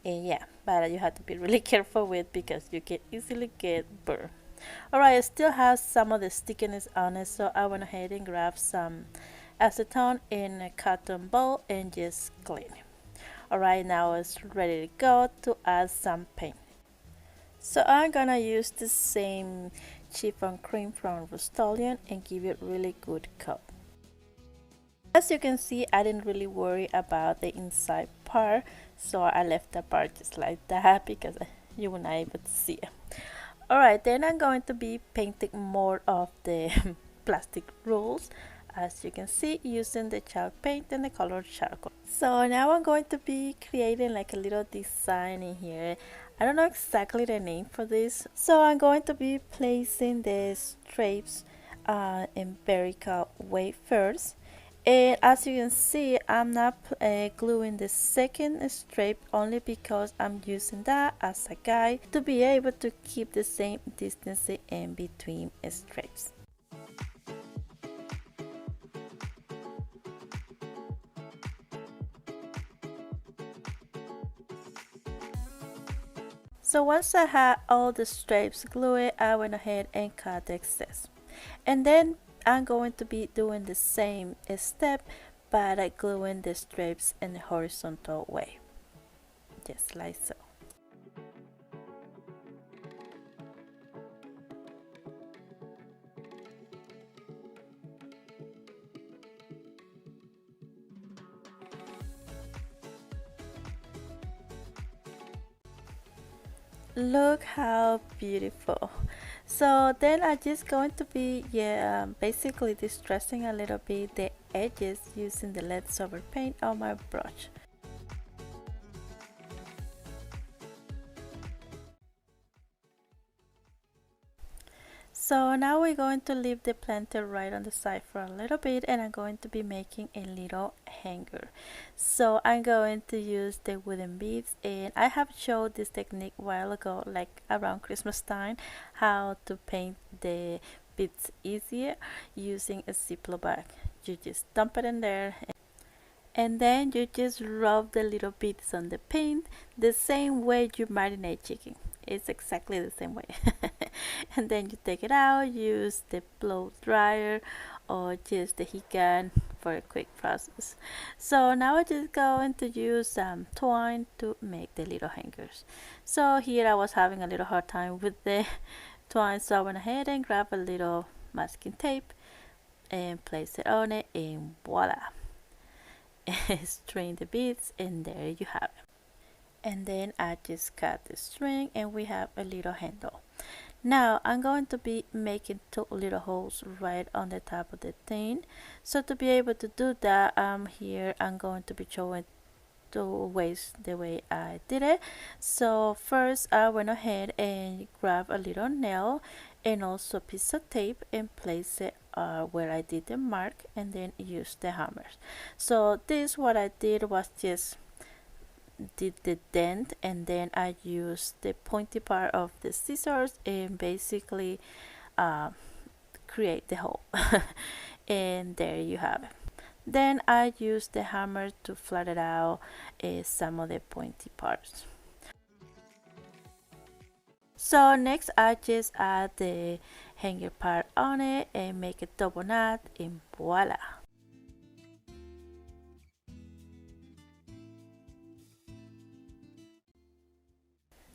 Speaker 1: And yeah, but you have to be really careful with because you can easily get burned. Alright, it still has some of the stickiness on it, so I went ahead and grabbed some acetone in a cotton ball and just clean it. Alright, now it's ready to go to add some paint. So I'm gonna use the same chiffon cream from Rustic and give it really good coat. As you can see, I didn't really worry about the inside part, so I left the part just like that because you were not able to see it. Alright, then I'm going to be painting more of the plastic rolls, as you can see, using the chalk paint and the colored charcoal. So now I'm going to be creating like a little design in here. I don't know exactly the name for this, so I'm going to be placing the stripes in vertical way first. And as you can see, I'm not gluing the second stripe only because I'm using that as a guide to be able to keep the same distance in between stripes. So once I had all the stripes glued, I went ahead and cut the excess. And then I'm going to be doing the same step, but gluing the stripes in the horizontal way, just like so. Look how beautiful. So then I'm just going to be basically distressing a little bit the edges using the leftover paint on my brush. So now we're going to leave the planter right on the side for a little bit, and I'm going to be making a little hanger. So I'm going to use the wooden beads, and I have showed this technique a while ago, like around Christmas time, how to paint the beads easier using a Ziploc bag. You just dump it in there, and then you just rub the little beads on the paint the same way you marinate chicken. It's exactly the same way. And then you take it out, use the blow dryer or just the heat gun for a quick process. So now I'm just going to use some twine to make the little hangers. So here I was having a little hard time with the twine, so I went ahead and grabbed a little masking tape and place it on it, and voila. String the beads, and there you have it. And then I just cut the string and we have a little handle. Now I'm going to be making two little holes right on the top of the thing. So to be able to do that, here I'm going to be showing two ways the way I did it. So first I went ahead and grabbed a little nail and also a piece of tape and place it where I did the mark, and then use the hammers. So this, what I did was just did the dent, and then I used the pointy part of the scissors and basically create the hole. And there you have it. Then I used the hammer to flatten out some of the pointy parts. So next I just add the hanger part on it and make a double knot, and voila.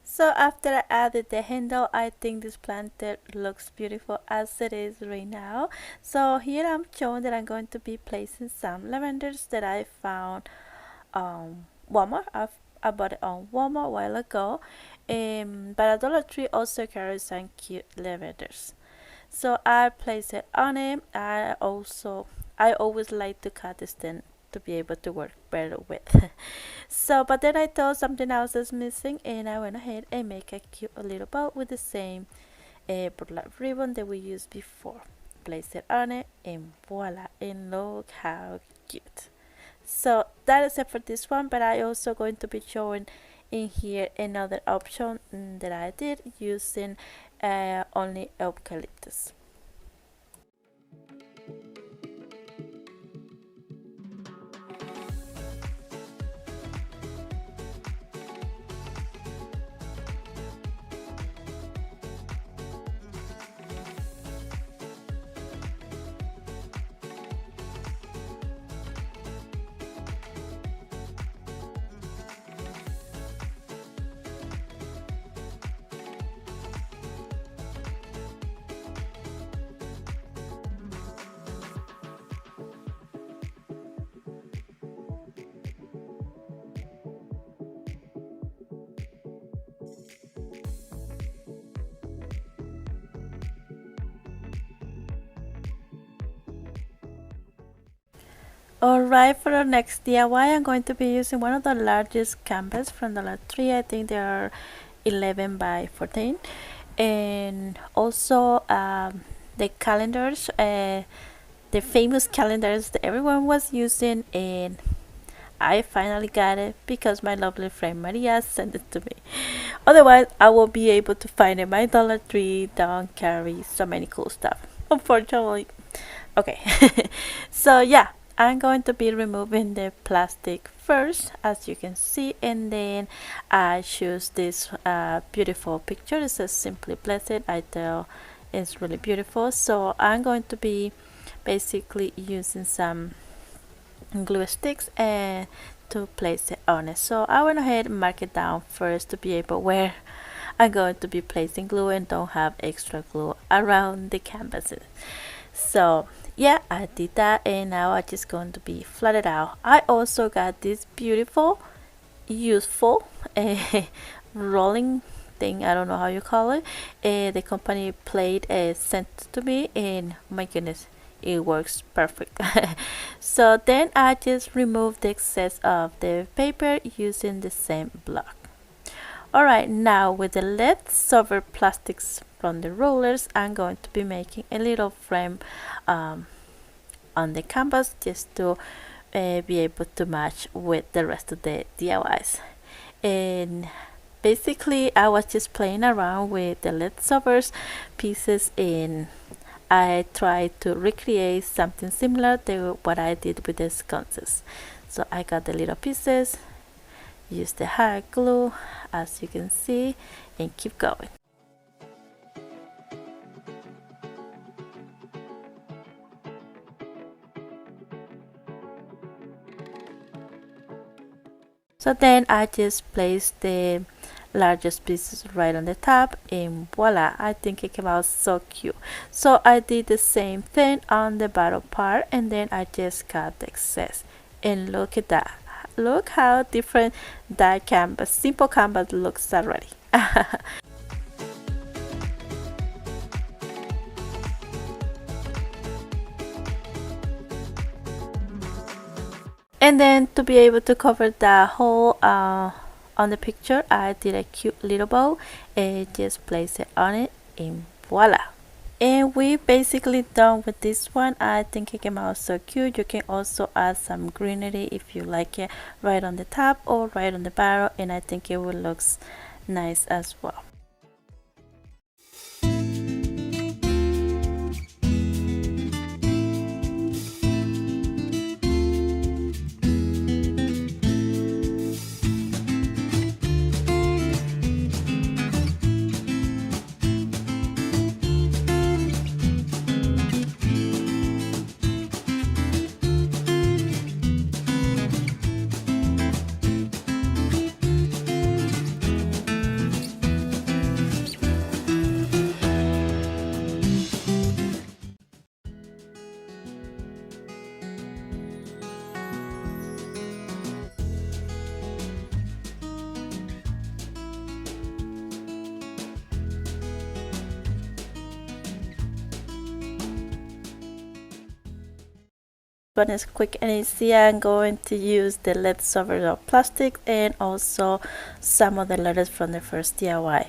Speaker 1: So after I added the handle, I think this planter looks beautiful as it is right now. So here I'm showing that I'm going to be placing some lavenders that I found on Walmart. I bought it on Walmart a while ago, but Dollar Tree also carries some cute lavenders. So I place it on it. I always like to cut the stem to be able to work better with. So but then I thought something else is missing, and I went ahead and make a cute little bow with the same burlap ribbon that we used before. Place it on it, and voila, and look how cute. So that is it for this one, but I also going to be showing in here another option that I did using only eucalyptus. Alright, for our next DIY, I'm going to be using one of the largest canvas from Dollar Tree. I think they are 11 by 14. And also the calendars, the famous calendars that everyone was using, and I finally got it because my lovely friend Maria sent it to me. Otherwise, I won't be able to find it. My Dollar Tree don't carry so many cool stuff, unfortunately. Okay, so yeah, I'm going to be removing the plastic first, as you can see, and then I choose this beautiful picture. It says Simply Blessed. I tell it's really beautiful. So I'm going to be basically using some glue sticks and to place it on it. So I went ahead and mark it down first to be able where I'm going to be placing glue and don't have extra glue around the canvases. So yeah, I did that, and now I'm just going to be flat it out. I also got this beautiful, useful rolling thing. I don't know how you call it. The company Plate sent to me, and my goodness, it works perfect. So then I just removed the excess of the paper using the same block. Alright, now with the leftover plastics from the rollers, I'm going to be making a little frame on the canvas just to be able to match with the rest of the DIYs. And basically I was just playing around with the leftovers pieces, and I tried to recreate something similar to what I did with the sconces. So I got the little pieces, use the hot glue, as you can see, and keep going. So then I just placed the largest pieces right on the top, and voila, I think it came out so cute. So I did the same thing on the bottom part, and then I just cut the excess, and look at that. Look how different that canvas, simple canvas, looks already. And then to be able to cover the whole on the picture, I did a cute little bow and just place it on it, and voila. And we basically done with this one. I think it came out so cute. You can also add some greenery if you like it, right on the top or right on the bottom, and I think it will look nice as well. One is quick and easy. I'm going to use the leftover plastic and also some of the letters from the first DIY.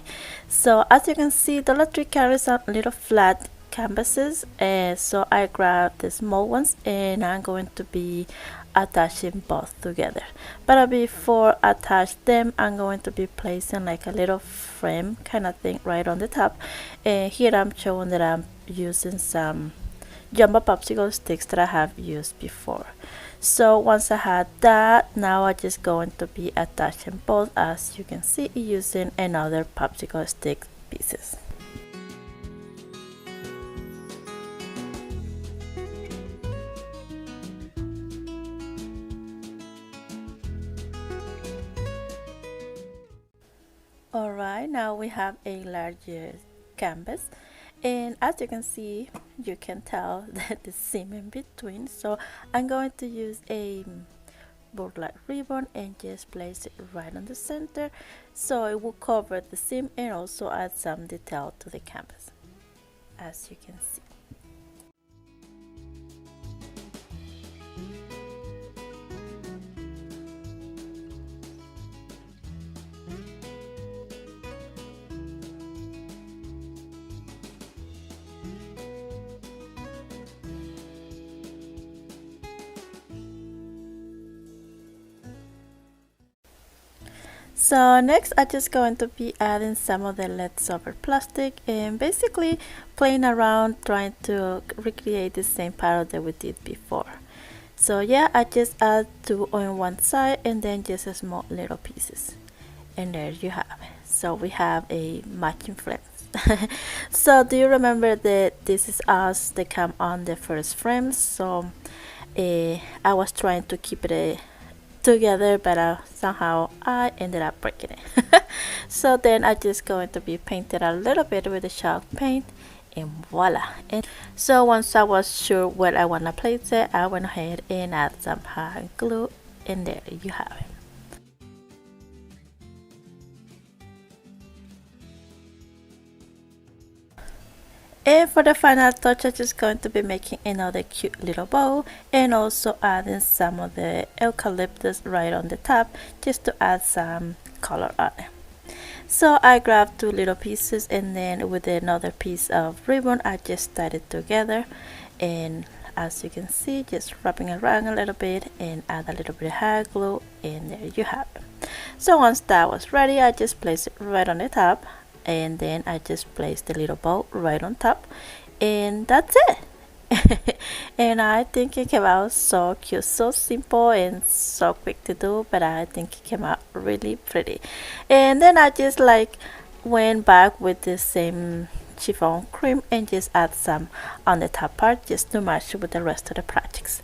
Speaker 1: So as you can see, Dollar Tree carries a little flat canvases, and so I grabbed the small ones and I'm going to be attaching both together. But before I attach them, I'm going to be placing like a little frame kind of thing right on the top, and here I'm showing that I'm using some jumbo popsicle sticks that I have used before. So once I had that, now I'm just going to be attaching both, as you can see, using another popsicle stick pieces. Alright, now we have a larger canvas, and as you can see, you can tell that the seam in between, so I'm going to use a burlap ribbon and just place it right on the center, so it will cover the seam and also add some detail to the canvas, as you can see. So next I'm just going to be adding some of the leftover plastic and basically playing around trying to recreate the same pattern that we did before. So yeah, I just add two on one side and then just a small little pieces, and there you have it. So we have a matching frames. So do you remember that this is us that come on the first frame? So I was trying to keep it together, but somehow I ended up breaking it. So then I just going to be painted a little bit with the chalk paint, and voila. And so once I was sure where I want to place it, I went ahead and add some hot glue, and there you have it. And for the final touch, I'm just going to be making another cute little bow and also adding some of the eucalyptus right on the top just to add some color on it. So I grabbed two little pieces, and then with another piece of ribbon I just tied it together, and as you can see, just wrapping around a little bit and add a little bit of hot glue, and there you have it. So once that was ready, I just placed it right on the top, and then I just placed the little bow right on top, and that's it. And I think it came out so cute, so simple and so quick to do, but I think it came out really pretty. And then I just like went back with the same chiffon cream and just add some on the top part just to match with the rest of the projects.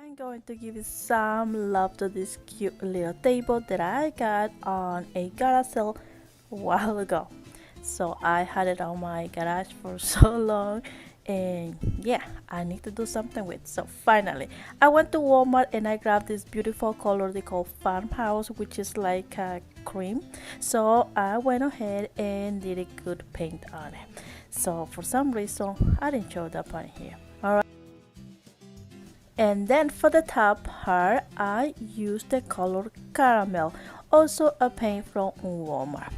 Speaker 1: I'm going to give some love to this cute little table that I got on a garage sale a while ago. So I had it on my garage for so long, and yeah, I need to do something with. So finally I went to Walmart and I grabbed this beautiful color they call Farmhouse, which is like a cream. So I went ahead and did a good paint on it. So for some reason I didn't show that on here. Alright. And then for the top part, I used the color caramel, also a paint from Walmart.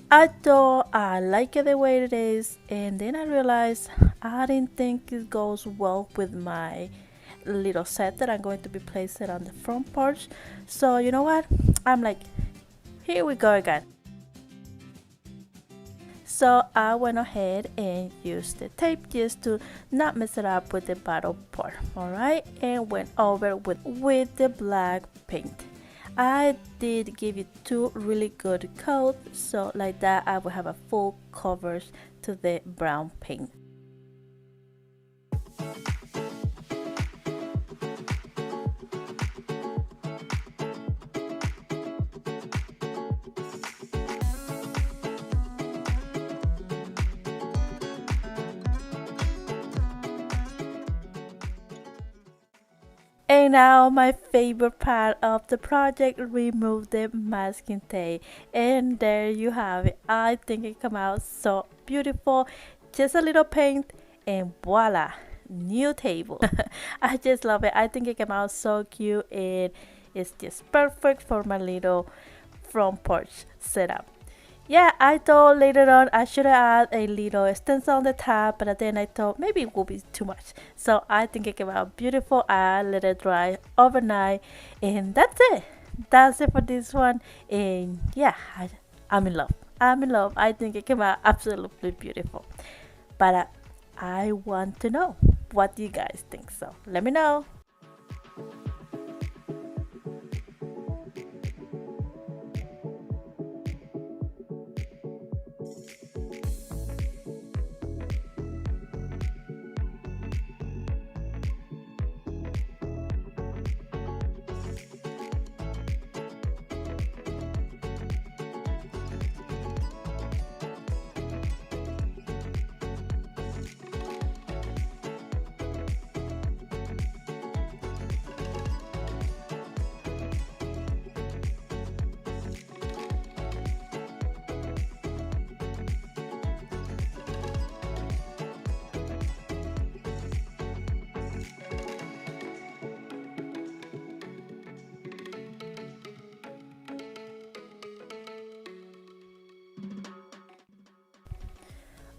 Speaker 1: I thought I like it the way it is, and then I realized I didn't think it goes well with my little set that I'm going to be placing on the front porch. So you know what? I'm like, here we go again. So I went ahead and used the tape just to not mess it up with the bottom part, alright, and went over with the black paint. I did give it two really good coats, so like that I will have a full coverage to the brown paint. And now my favorite part of the project, remove the masking tape. And there you have it. I think it came out so beautiful. Just a little paint and voila, new table. I just love it. I think it came out so cute and it's just perfect for my little front porch setup. Yeah, I thought later on I should add a little stencil on the top, but then I thought maybe it would be too much. So I think it came out beautiful. I let it dry overnight, and that's it. That's it for this one. And yeah, I'm in love. I'm in love. I think it came out absolutely beautiful. But I want to know what you guys think. So let me know.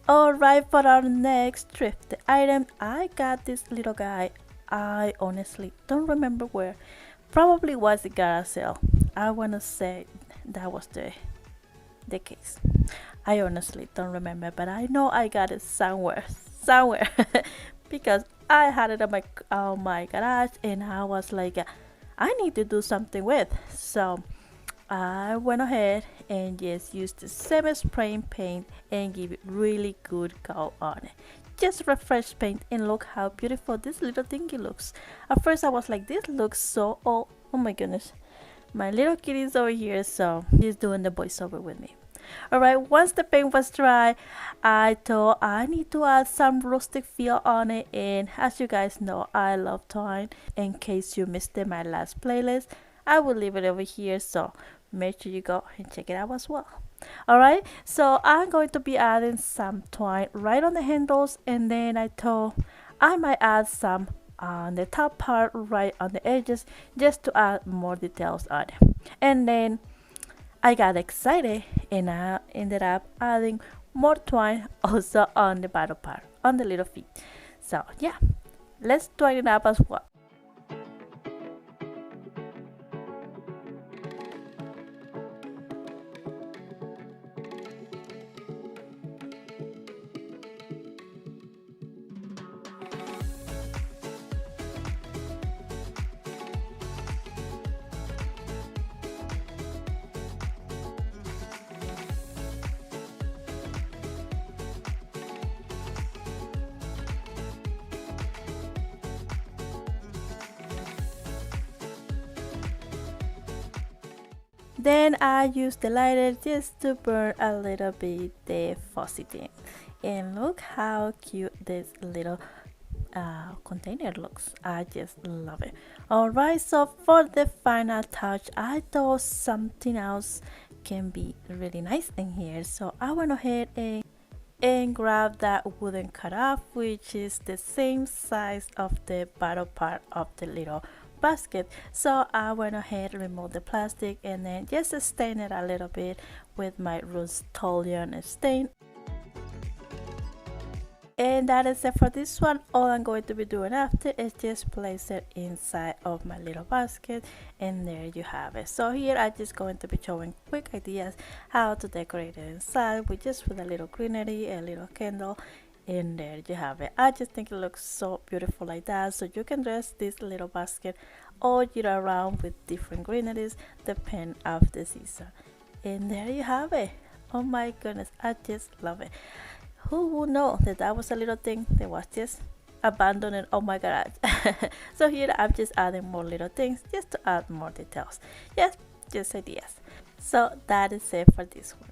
Speaker 1: Alright, for our next thrift item, I got this little guy. I honestly don't remember where. Probably was a garage sale. I wanna say that was the case. I honestly don't remember, but I know I got it somewhere, because I had it on my garage, and I was like, I need to do something with. So I went ahead and just used the same spraying paint and give it really good coat on it. Just refresh paint, and look how beautiful this little thingy looks. At first I was like, this looks so old. Oh my goodness. My little kitty's over here, so she's doing the voiceover with me. Alright, once the paint was dry, I thought I need to add some rustic feel on it, and as you guys know, I love twine. In case you missed it, my last playlist, I will leave it over here, so make sure you go and check it out as well. Alright, so I'm going to be adding some twine right on the handles, and then I thought I might add some on the top part right on the edges just to add more details on it. And then I got excited and I ended up adding more twine also on the bottom part, on the little feet. So yeah, let's twine it up as well. Then I use the lighter just to burn a little bit the fuzzy thing. And look how cute this little container looks. I just love it. Alright, so for the final touch, I thought something else can be really nice in here. So I went ahead and grab that wooden cutoff, which is the same size of the bottom part of the little basket. So I went ahead and removed the plastic and then just stain it a little bit with my Rust-Oleum stain. And that is it for this one. All I'm going to be doing after is just place it inside of my little basket, and there you have it. So here I'm just going to be showing quick ideas how to decorate it inside with just with a little greenery, a little candle, and there you have it. I just think it looks so beautiful like that. So you can dress this little basket all year around with different greeneries depending of the season. And there you have it. Oh my goodness, I just love it. Who would know that that was a little thing that was just abandoned on my garage? So here I'm just adding more little things just to add more details. Yes, just ideas. So that is it for this one.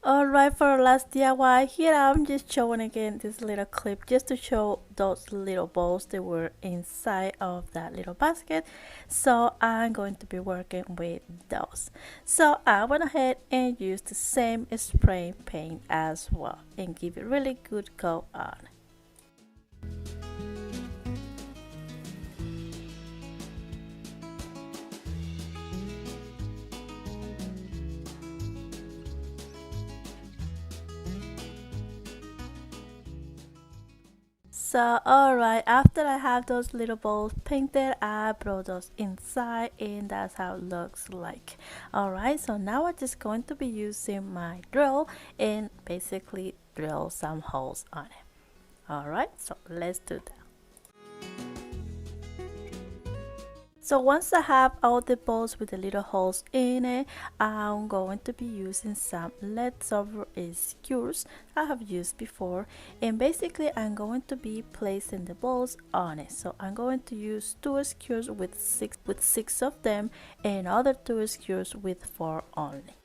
Speaker 1: Alright, for our last DIY, here I'm just showing again this little clip just to show those little balls that were inside of that little basket. So I'm going to be working with those. So I went ahead and used the same spray paint as well and give it really good coat on. So alright, after I have those little balls painted, I brought those inside and that's how it looks like. Alright, so now I'm just going to be using my drill and basically drill some holes on it. Alright, so let's do that. So once I have all the balls with the little holes in it, I'm going to be using some leftover skewers I have used before, and basically I'm going to be placing the balls on it. So I'm going to use 2 skewers with six of them and other 2 skewers with 4 only.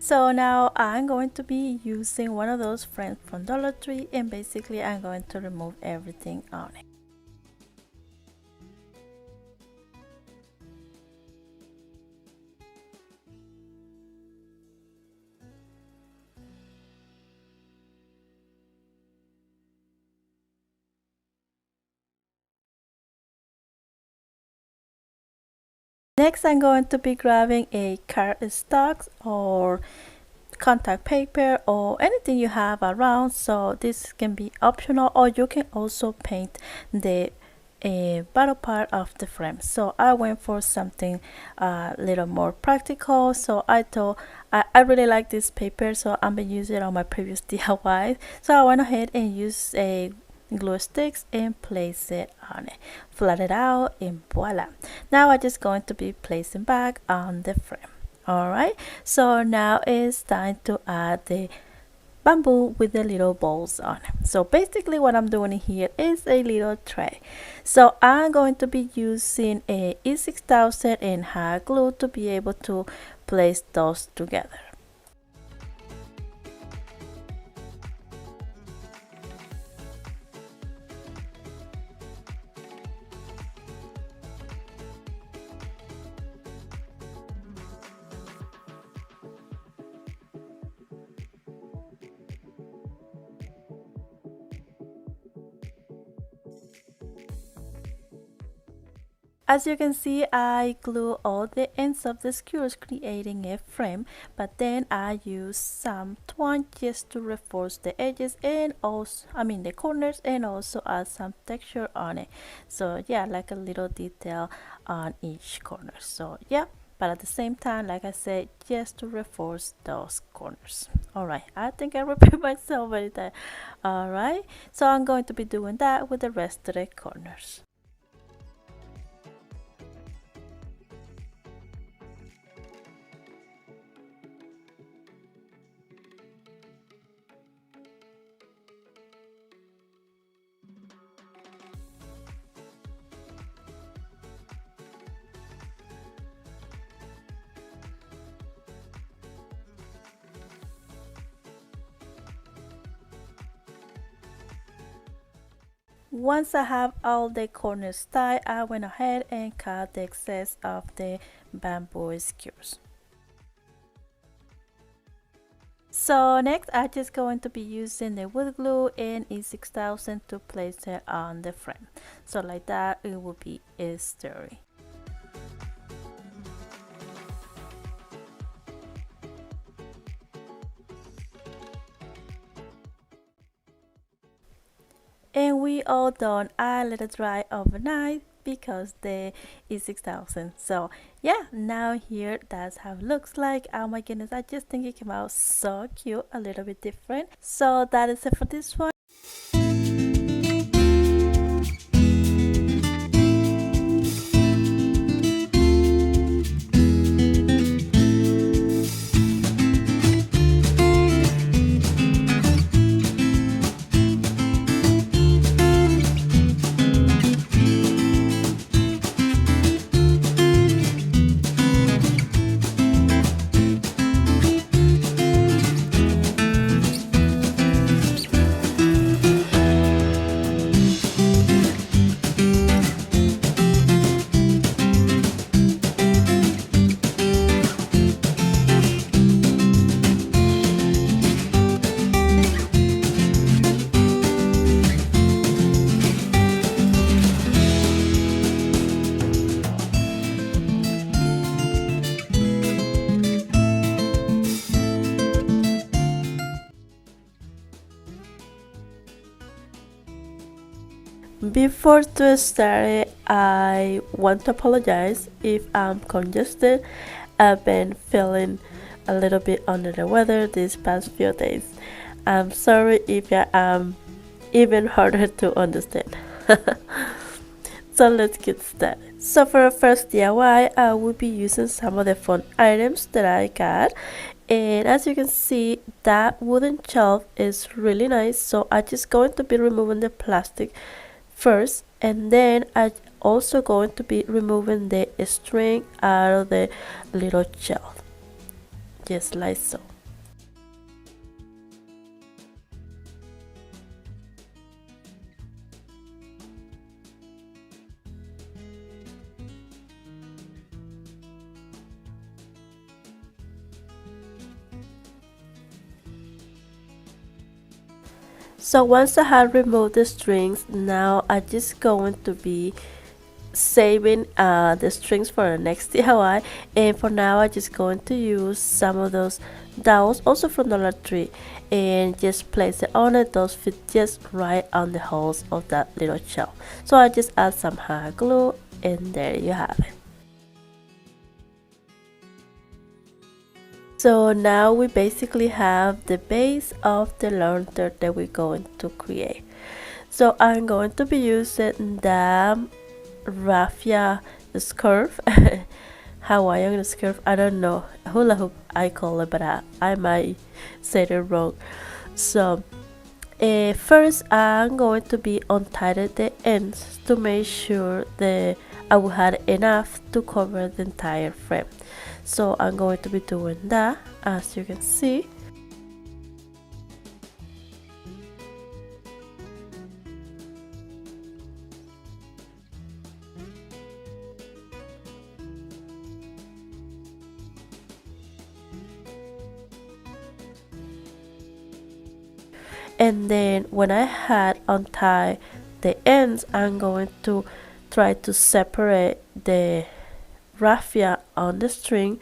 Speaker 1: So now I'm going to be using one of those frames from Dollar Tree and basically I'm going to remove everything on it. Next I'm going to be grabbing a cardstock or contact paper or anything you have around, so this can be optional, or you can also paint the bottom part of the frame. So I went for something a little more practical, so I thought I really like this paper, so I'm been using it on my previous DIY. So I went ahead and used a glue sticks and place it on it, flat it out, and voila. Now I'm just going to be placing back on the frame. Alright, so now it's time to add the bamboo with the little balls on it. So basically what I'm doing here is a little tray. So I'm going to be using a E6000 and hot glue to be able to place those together. As you can see, I glue all the ends of the skewers creating a frame, but then I use some twine just to reinforce the edges and also, the corners, and also add some texture on it. So yeah, like a little detail on each corner. So yeah, but at the same time, like I said, just to reinforce those corners. Alright, I think I repeat myself very time. Alright, so I'm going to be doing that with the rest of the corners. Once I have all the corners tied, I went ahead and cut the excess of the bamboo skewers. So next I'm just going to be using the wood glue and E6000 to place it on the frame. So like that it will be sturdy. And we all done. I let it dry overnight because the E6000. So yeah, now here that's how it looks like. Oh my goodness, I just think it came out so cute, a little bit different. So that is it for this one. Before to start, I want to apologize if I'm congested. I've been feeling a little bit under the weather these past few days. I'm sorry if I am even harder to understand. So let's get started. So for our first DIY, I will be using some of the fun items that I got. And as you can see, that wooden shelf is really nice. So I'm just going to be removing the plastic first, and then I'm also going to be removing the string out of the little shelf, just like so. So once I have removed the strings, now I'm just going to be saving the strings for the next DIY. And for now I'm just going to use some of those dowels, also from Dollar Tree, and just place it on it. Those fit just right on the holes of that little shelf. So I just add some hot glue, and there you have it. So now we basically have the base of the lantern that we're going to create. So I'm going to be using the Raffia scarf, Hawaiian scarf. I don't know, hula hoop I call it, but I might say it wrong. So first I'm going to be untied the ends to make sure that I will have enough to cover the entire frame. So I'm going to be doing that, as you can see. And then when I had untied the ends, I'm going to try to separate the raffia on the string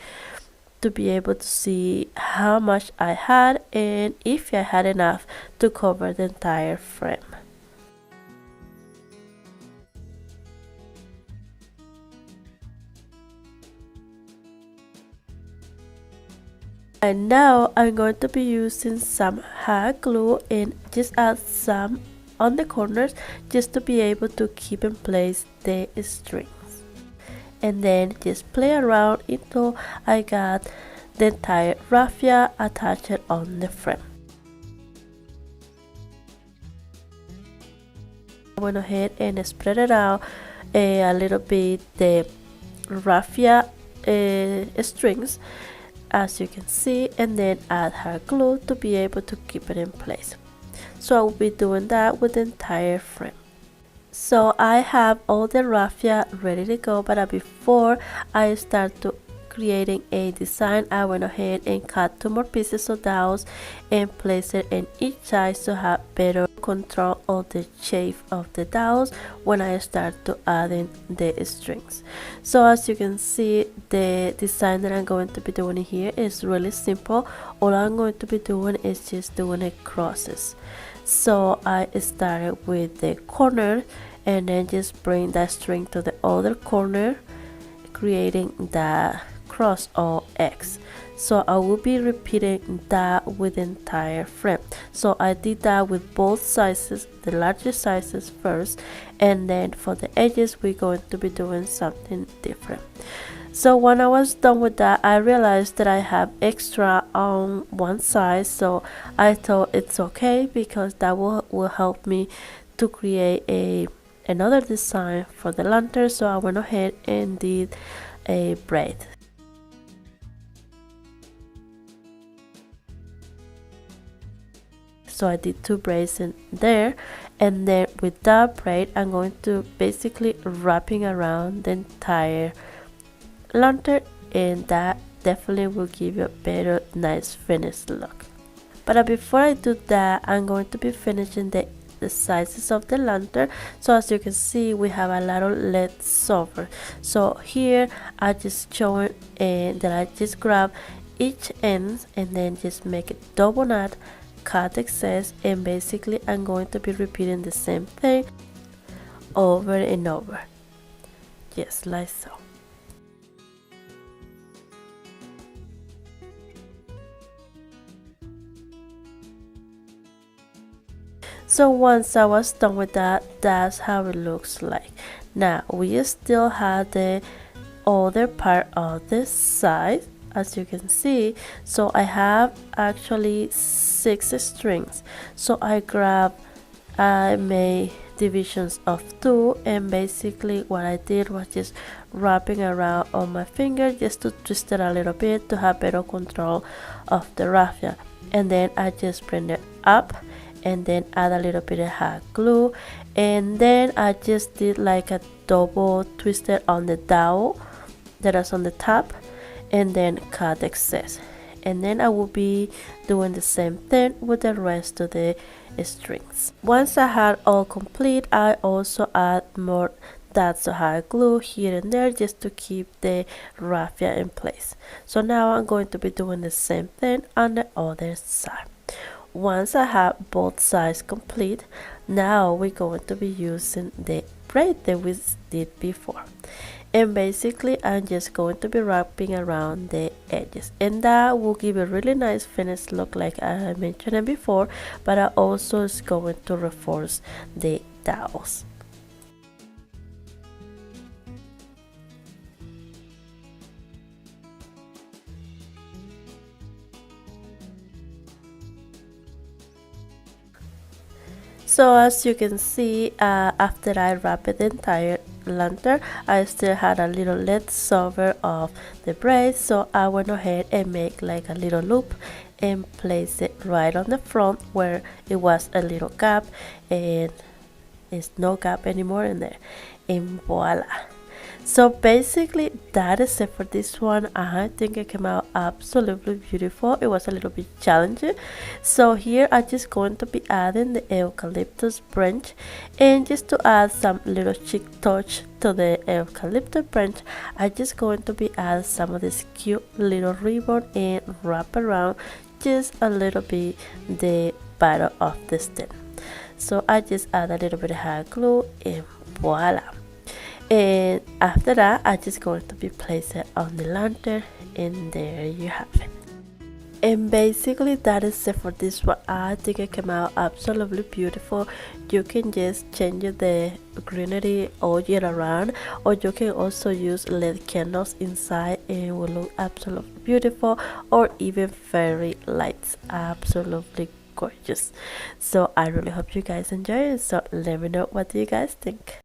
Speaker 1: to be able to see how much I had and if I had enough to cover the entire frame. And now I'm going to be using some hot glue and just add some on the corners just to be able to keep in place the strings. And then just play around until I got the entire raffia attached on the frame. I went ahead and spread it out a little bit, the raffia strings, as you can see, and then add hot glue to be able to keep it in place. So I will be doing that with the entire frame. So I have all the raffia ready to go, but before I start to creating a design, I went ahead and cut 2 more pieces of dowels and place it in each side to have better control of the shape of the dowels when I start to adding the strings. So as you can see, the design that I'm going to be doing here is really simple. All I'm going to be doing is just doing it crosses. So I started with the corner and then just bring that string to the other corner, creating that cross or X. So I will be repeating that with the entire frame. So I did that with both sizes, the larger sizes first, and then for the edges we're going to be doing something different. So when I was done with that, I realized that I have extra on one side, so I thought it's okay because that will help me to create another design for the lantern. So I went ahead and did a braid. So I did 2 braids in there, and then with that braid I'm going to basically wrapping around the entire lantern, and that definitely will give you a better, nice finished look. But before I do that, I'm going to be finishing the sizes of the lantern. So as you can see, we have a lot of leftover. So here I just showing that I just grab each end and then just make it double knot, cut excess, and basically I'm going to be repeating the same thing over and over, just like so. So once I was done with that, that's how it looks like. Now we still have the other part of this side, as you can see. So I have actually 6 strings. So I made divisions of 2, and basically what I did was just wrapping around on my finger just to twist it a little bit to have better control of the raffia. And then I just bring it up and then add a little bit of hot glue, and then I just did like a double twister on the dowel that is on the top, and then cut the excess. And then I will be doing the same thing with the rest of the strings. Once I had all complete, I also add more dots of hot glue here and there just to keep the raffia in place. So now I'm going to be doing the same thing on the other side. Once I have both sides complete, now we're going to be using the braid that we did before. And basically I'm just going to be wrapping around the edges, and that will give a really nice finished look like I mentioned before, but I also is going to reinforce the dowels. So as you can see, after I wrapped the entire lantern, I still had a little leftover of the braid, so I went ahead and make like a little loop and place it right on the front where it was a little gap, and there's no gap anymore in there, and voila. So basically that is it for this one. I think it came out absolutely beautiful. It was a little bit challenging. So here I'm just going to be adding the eucalyptus branch, and just to add some little chic touch to the eucalyptus branch, I'm just going to be adding some of this cute little ribbon and wrap around just a little bit the bottom of the stem. So I just add a little bit of hot glue and voila. And after that I just going to be placing it on the lantern, and there you have it. And basically that is it for this one. I think it came out absolutely beautiful. You can just change the greenery all year around, or you can also use LED candles inside and it will look absolutely beautiful, or even fairy lights. Absolutely gorgeous. So I really hope you guys enjoy it. So let me know, what do you guys think?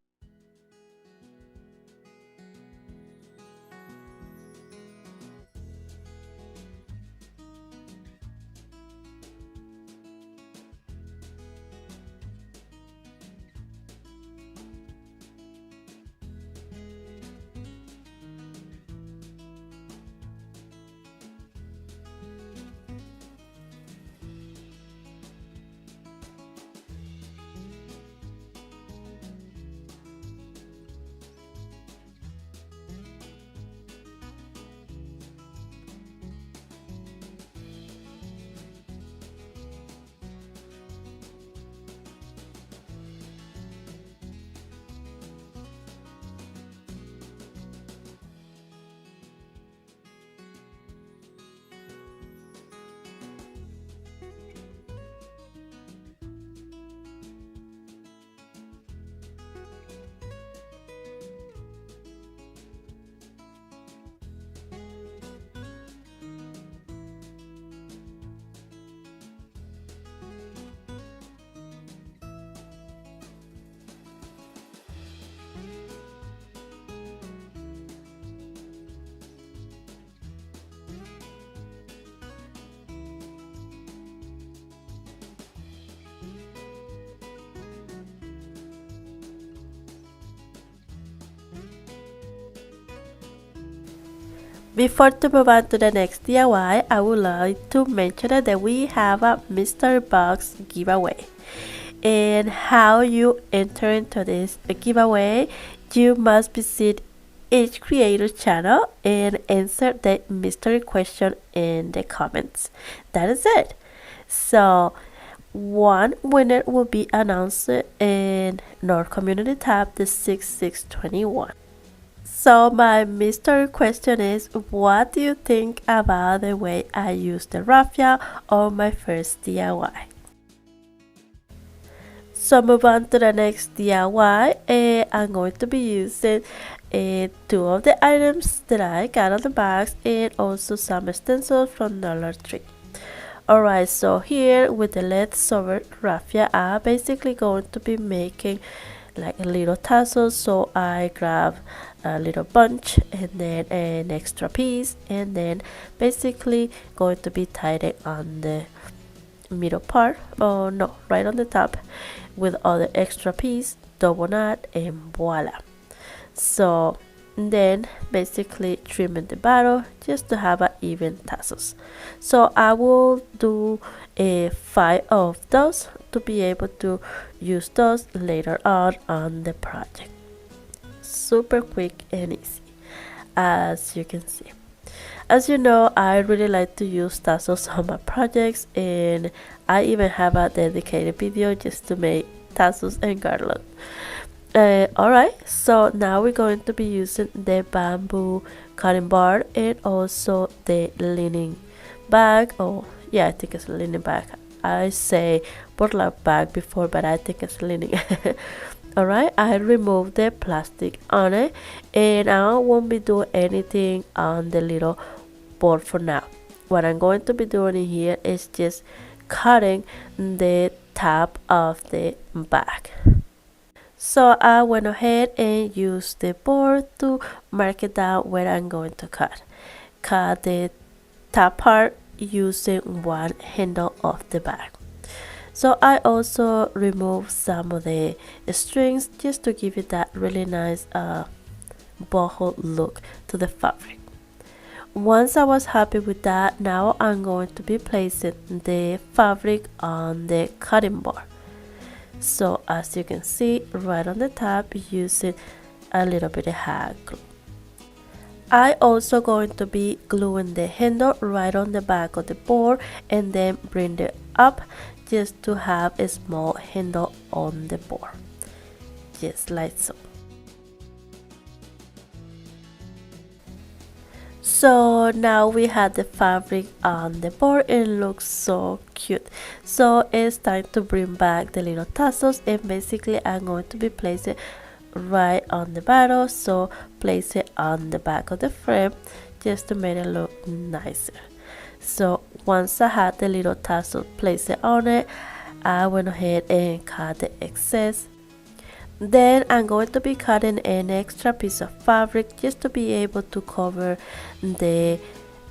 Speaker 1: Before to move on to the next DIY, I would like to mention that we have a mystery box giveaway. And how you enter into this giveaway, you must visit each creator's channel and answer the mystery question in the comments. That is it. So One winner will be announced in our community tab, the 6621. So my mystery question is, what do you think about the way I use the raffia on my first DIY? So move on to the next DIY. I'm going to be using two of the items that I got on the box and also some stencils from Dollar Tree. Alright, so here with the leftover raffia, I'm basically going to be making like a little tassel. So I grab a little bunch and then an extra piece, and then basically going to be tied it on the middle part, oh no, right on the top, with other extra piece, double knot, and voila. So then basically trimming the bottom just to have a even tassels. So I will do 5 of those to be able to use those later on the project. Super quick and easy, as you can see. As you know, I really like to use tassels on my projects, and I even have a dedicated video just to make tassels and garland. Alright, so now we're going to be using the bamboo cutting board and also the linen bag. Oh yeah, I think it's a linen bag. I say burlap bag before, but I think it's linen. Alright, I removed the plastic on it, and I won't be doing anything on the little board for now. What I'm going to be doing in here is just cutting the top of the bag. So I went ahead and used the board to mark it down where I'm going to cut. Cut the top part using one handle of the bag. So I also removed some of the strings just to give it that really nice boho look to the fabric. Once I was happy with that, now I'm going to be placing the fabric on the cutting board. So as you can see right on the top, using a little bit of hot glue. I also going to be gluing the handle right on the back of the board and then bring it up just to have a small handle on the board, just like so. So now we have the fabric on the board. It looks so cute. So it's time to bring back the little tassels, and basically I'm going to be placing right on the bottom. So place it on the back of the frame just to make it look nicer. So once I had the little tassel placed on it, I went ahead and cut the excess. Then I'm going to be cutting an extra piece of fabric just to be able to cover the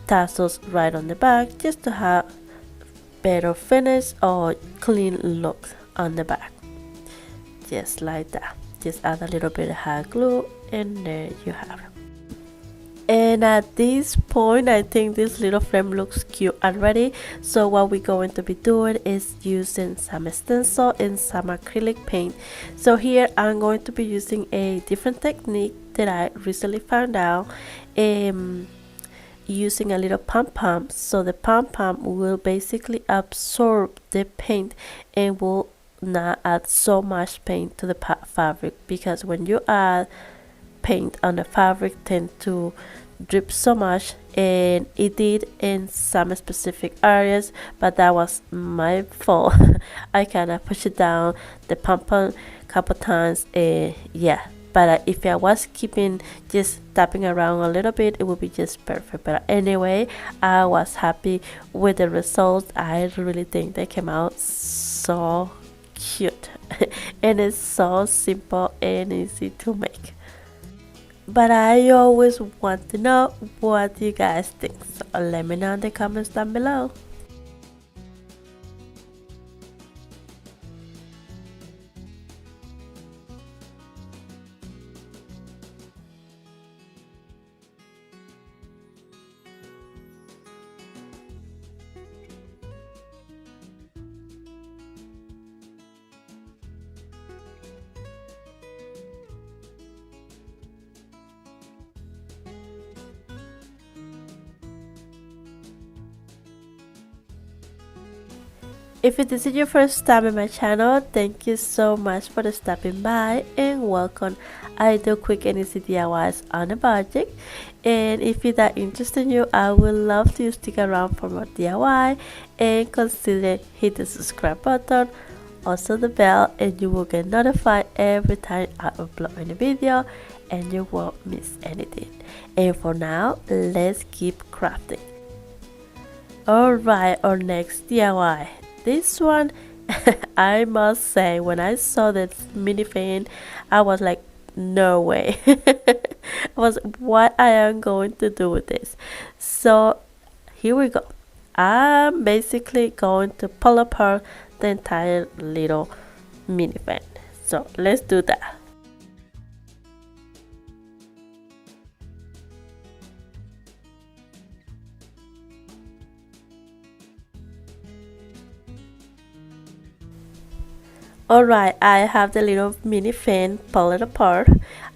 Speaker 1: tassels right on the back, just to have better finish or clean look on the back, just like that. Just add a little bit of hot glue and there you have it. And at this point, I think this little frame looks cute already. So what we're going to be doing is using some stencil and some acrylic paint. So here I'm going to be using a different technique that I recently found out. Using a little pom-pom. So the pom-pom will basically absorb the paint and will not add so much paint to the fabric, because when you add paint on the fabric tend to drip so much, and it did in some specific areas, but that was my fault. I kind of pushed it down the pom-pom couple times, yeah, but if I was keeping just tapping around a little bit, it would be just perfect. But anyway, I was happy with the results. I really think they came out so cute and it's so simple and easy to make. But I always want to know what you guys think, so let me know in the comments down below. If this is your first time in my channel, thank you so much for stopping by and welcome. I do quick and easy DIYs on a budget, and if it's that interesting you, I would love to stick around for more DIY and consider hit the subscribe button, also the bell, and you will get notified every time I upload a video and you won't miss anything. And for now, let's keep crafting. Alright, our next DIY. This one, I must say, when I saw this mini fan, I was like, no way. I was, what I am going to do with this? So here we go. I'm basically going to pull apart the entire little mini fan. So let's do that. Alright, I have the little mini fan pulled apart.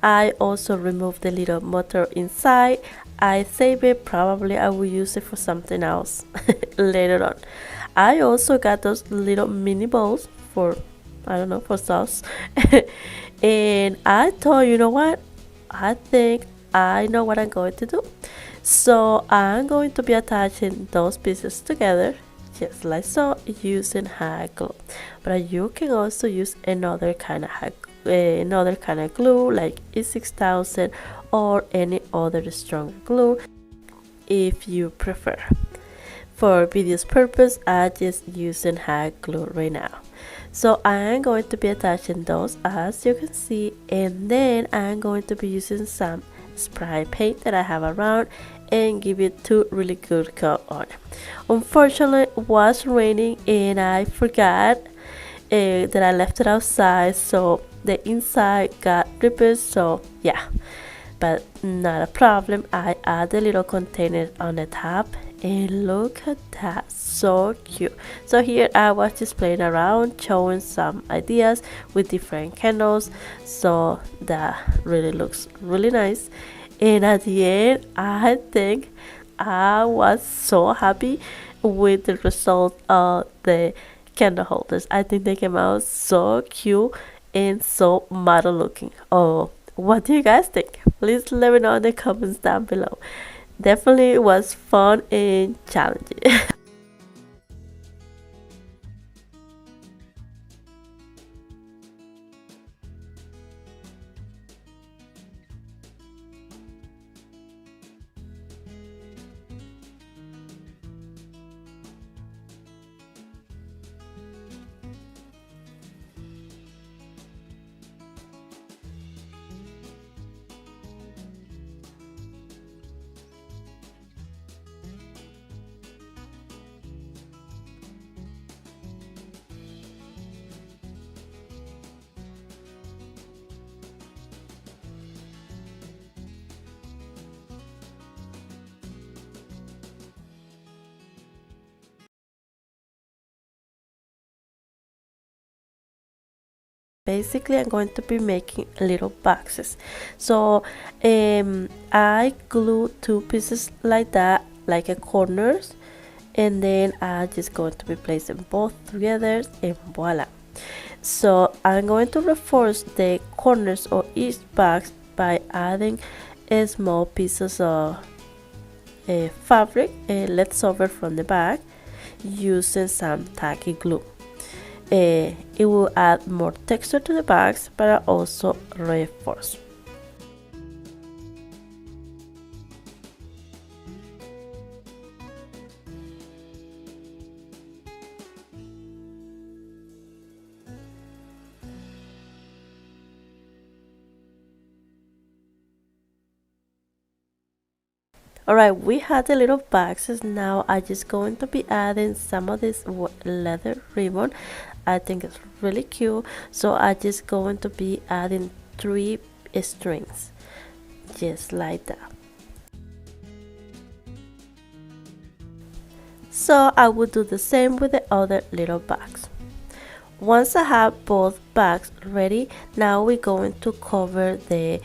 Speaker 1: I also removed the little motor inside. I save it, probably I will use it for something else later on. I also got those little mini bowls for, I don't know, for sauce. And I thought, you know what? I think I know what I'm going to do. So I'm going to be attaching those pieces together just like so using hot glue, but you can also use another kind of glue like E6000 or any other stronger glue if you prefer. For video's purpose, I'm just using hot glue right now. So I'm going to be attaching those as you can see, and then I'm going to be using some spray paint that I have around and give it 2 really good coat on it. Unfortunately, it was raining and I forgot that I left it outside, so the inside got dripped, so yeah, but not a problem. I add the little container on the top and look at that, so cute. So here I was just playing around, showing some ideas with different candles, so that really looks really nice. And at the end, I think I was so happy with the result of the candle holders. I think they came out so cute and so model looking. Oh, what do you guys think? Please let me know in the comments down below. Definitely was fun and challenging. Basically, I'm going to be making little boxes. So I glue 2 pieces like that, like a corners, and then I'm just going to be placing both together and voila. So I'm going to reinforce the corners of each box by adding small pieces of fabric leftover from the bag using some tacky glue. It will add more texture to the bags, but also reinforce. Alright, we had the little boxes. Now I'm just going to be adding some of this leather ribbon. I think it's really cute, so I'm just going to be adding 3 strings just like that. So I will do the same with the other little bags. Once I have both bags ready, now we're going to cover the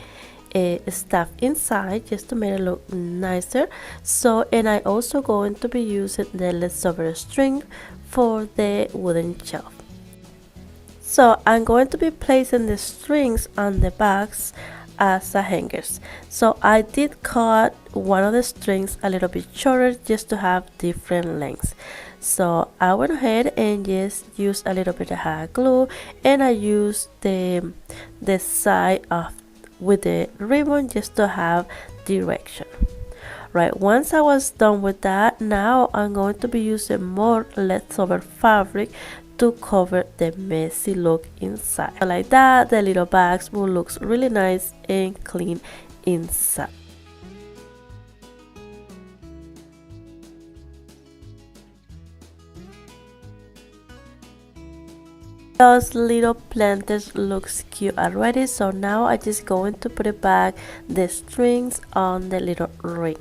Speaker 1: stuff inside just to make it look nicer. So, and I also going to be using the leftover string for the wooden shelf. So I'm going to be placing the strings on the bags as hangers. So I did cut one of the strings a little bit shorter just to have different lengths. So I went ahead and just used a little bit of hot glue, and I used the side of with the ribbon just to have direction. Right, once I was done with that, now I'm going to be using more leftover fabric to cover the messy look inside. So like that, the little bags will look really nice and clean inside. Those little planters looks cute already, so now I just going to put it back the strings on the little ring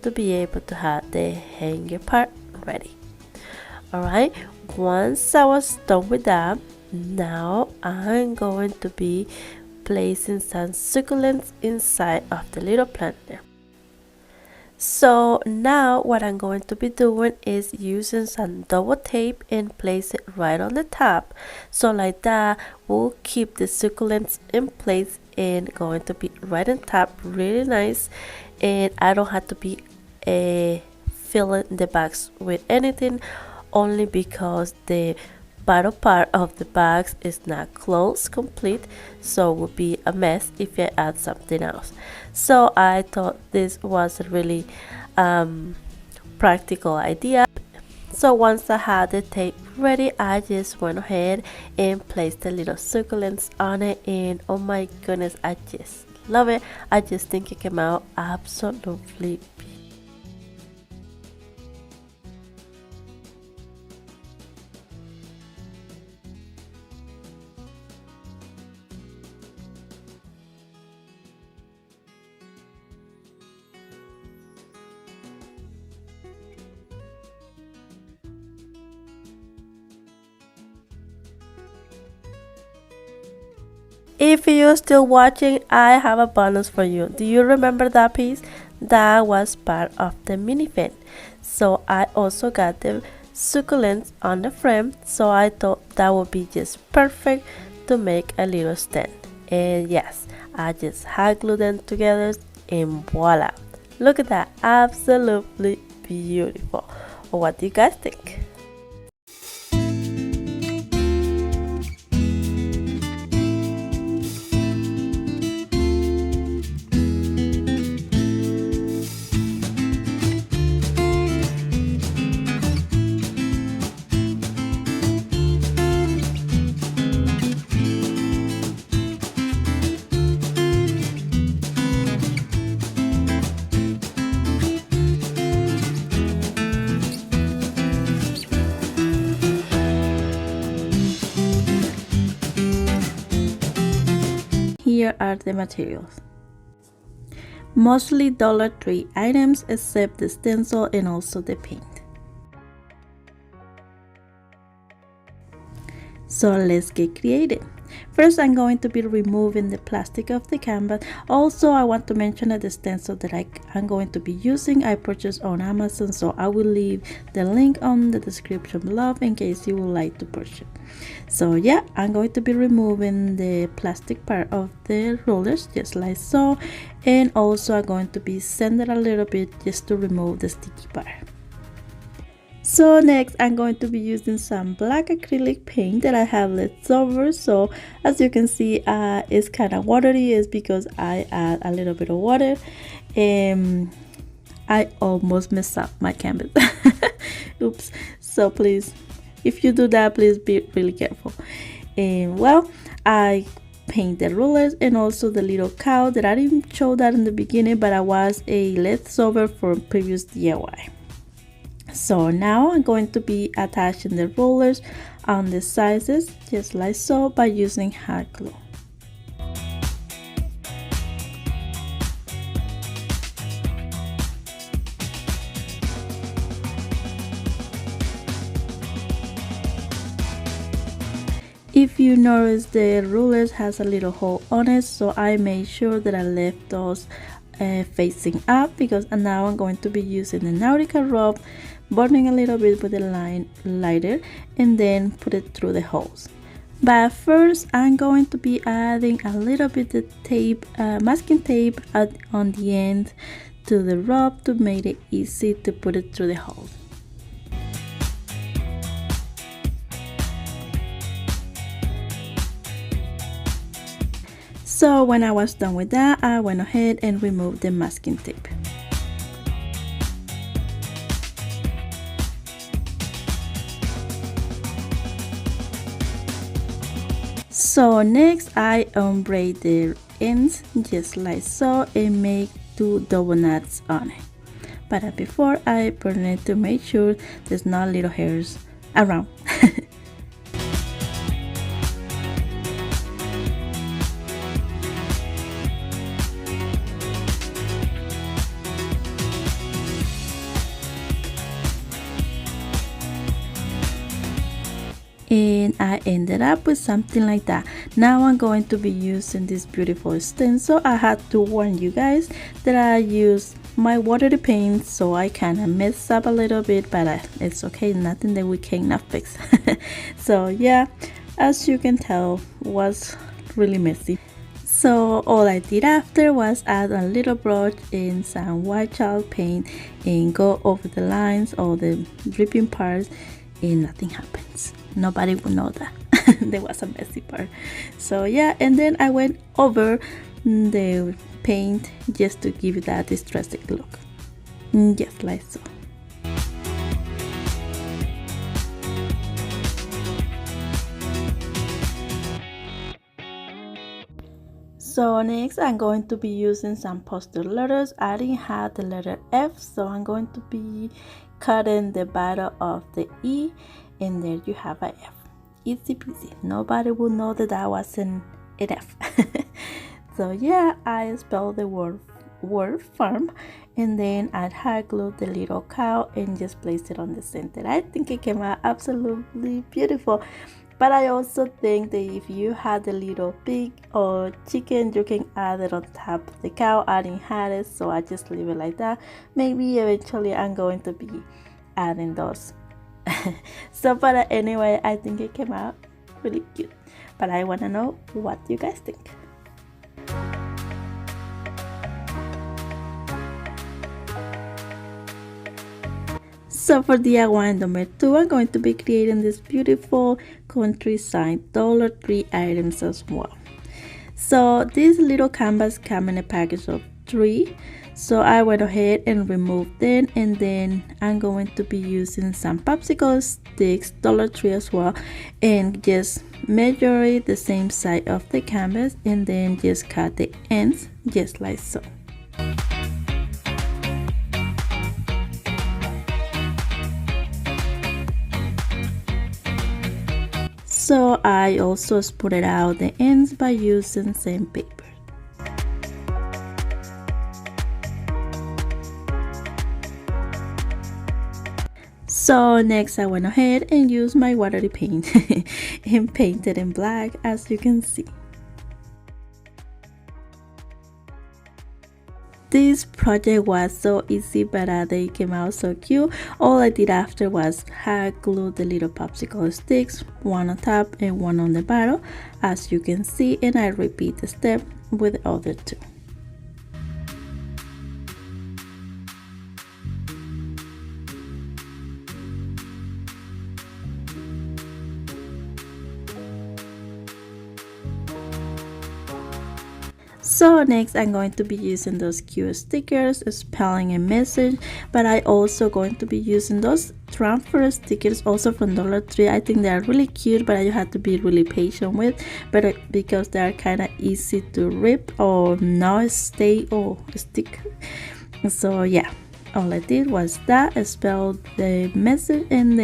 Speaker 1: to be able to have the hanger part ready. Alright, once I was done with that, now I'm going to be placing some succulents inside of the little planter. So now what I'm going to be doing is using some double tape and place it right on the top. So like that, we'll keep the succulents in place and going to be right on top, really nice. And I don't have to be filling the bags with anything, only because the bottom part of the bags is not closed complete, so it would be a mess if I add something else. So I thought this was a really practical idea. So once I had the tape ready, I just went ahead and placed the little succulents on it, and oh my goodness, I just love it. I just think it came out absolutely beautiful. If you're still watching, I have a bonus for you. Do you remember that piece? That was part of the minifan. So I also got the succulents on the frame, so I thought that would be just perfect to make a little stand. And yes, I just hot glued them together and voila. Look at that, absolutely beautiful. What do you guys think? Here are the materials. Mostly Dollar Tree items except the stencil and also the paint. So let's get creative. First, I'm going to be removing the plastic of the canvas. Also, I want to mention that the stencil that I'm going to be using, I purchased on Amazon, so I will leave the link on the description below in case you would like to purchase. So yeah, I'm going to be removing the plastic part of the rollers just like so, and also I'm going to be sanding a little bit just to remove the sticky part. So next, I'm going to be using some black acrylic paint that I have left over. So as you can see, it's kind of watery. It's because I add a little bit of water, and I almost messed up my canvas. Oops. So please, if you do that, please be really careful. And well, I paint the rulers and also the little cow that I didn't show that in the beginning, but I was a leftover from previous DIY. So now I'm going to be attaching the rollers on the sizes just like so by using hot glue. If you notice, the rulers has a little hole on it, so I made sure that I left those facing up, because now I'm going to be using the nautical rope, burning a little bit with the lighter, and then put it through the holes. But first I'm going to be adding a little bit of tape, masking tape on the end to the rope to make it easy to put it through the holes. So when I was done with that, I went ahead and removed the masking tape. So next I unbraid the ends just like so and make 2 double knots on it. But before I burn it to make sure there's not little hairs around. And I ended up with something like that. Now I'm going to be using this beautiful stencil. I had to warn you guys that I use my watery paint, so I kind of messed up a little bit, but it's okay, nothing that we cannot fix. So yeah, as you can tell, was really messy. So all I did after was add a little brush and some white chalk paint and go over the lines or the dripping parts, and nothing happens. Nobody will know that there was a messy part. So yeah, and then I went over the paint just to give it that distressed look, just like so. So next I'm going to be using some poster letters. I didn't have the letter F, so I'm going to be cutting the bottom of the E, and there you have a F. Easy peasy. Nobody will know that that wasn't an F. So yeah, I spelled the word farm, and then I hot glued the little cow and just placed it on the center. I think it came out absolutely beautiful. But I also think that if you had a little pig or chicken, you can add it on top of the cow. I didn't have it, so I just leave it like that. Maybe eventually I'm going to be adding those. So but anyway, I think it came out really cute. But I want to know what you guys think. So for DIY number 2, I'm going to be creating this beautiful countryside Dollar Tree items as well. So this little canvas came in a package of 3. So I went ahead and removed them, and then I'm going to be using some popsicle sticks, Dollar Tree as well, and just measure it the same side of the canvas, and then just cut the ends just like so. So I also spotted out the ends by using sandpaper. So next I went ahead and used my watery paint and painted in black, as you can see. This project was so easy, but they came out so cute. All I did after was hot glue the little popsicle sticks, one on top and one on the bottom, as you can see, and I repeat the step with the other 2. So next I'm going to be using those cute stickers spelling a message, but I also going to be using those transfer stickers also from Dollar Tree. I think they are really cute, but you have to be really patient with, but because they are kind of easy to rip or not stay or stick. So yeah, all I did was that, I spelled the message and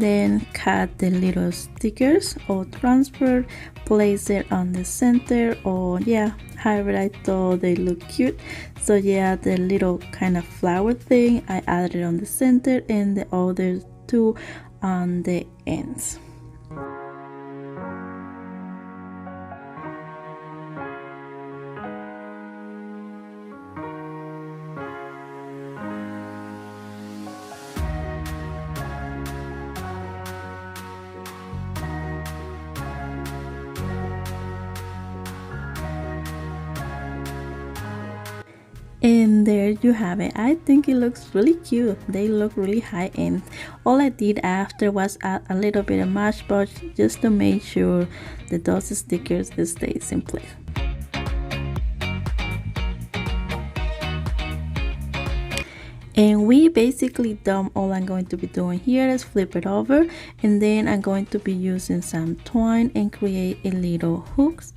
Speaker 1: then cut the little stickers or transfer, place it on the center, or yeah, however I thought they look cute. So yeah, the little kind of flower thing I added it on the center and the other 2 on the ends. And there you have it. I think it looks really cute. They look really high end. All I did after was add a little bit of Matchbox just to make sure that those stickers stays in place. And we basically done. All I'm going to be doing here is flip it over, and then I'm going to be using some twine and create a little hooks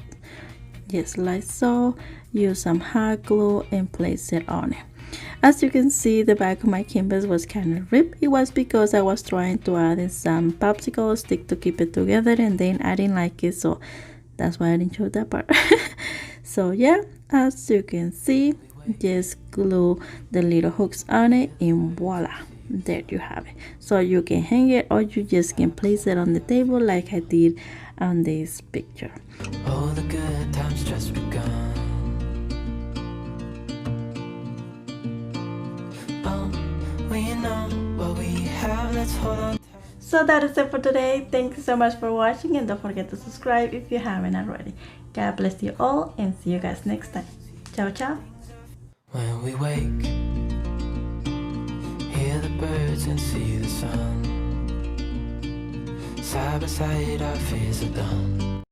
Speaker 1: just like so. Use some hot glue and place it on it. As you can see, the back of my canvas was kind of ripped. It was because I was trying to add in some popsicle stick to keep it together, and then I didn't like it, so that's why I didn't show that part. So yeah, as you can see, just glue the little hooks on it, and voila, there you have it. So you can hang it, or you just can place it on the table like I did on this picture.
Speaker 2: All the good times just begun. We know what we have, let's hold on.
Speaker 1: So that is it for today. Thank you so much for watching, and don't forget to subscribe if you haven't already. God bless you all, and see you guys next time. Ciao, ciao.
Speaker 2: When we wake, hear the birds and see the sun. Side by side our fears are done.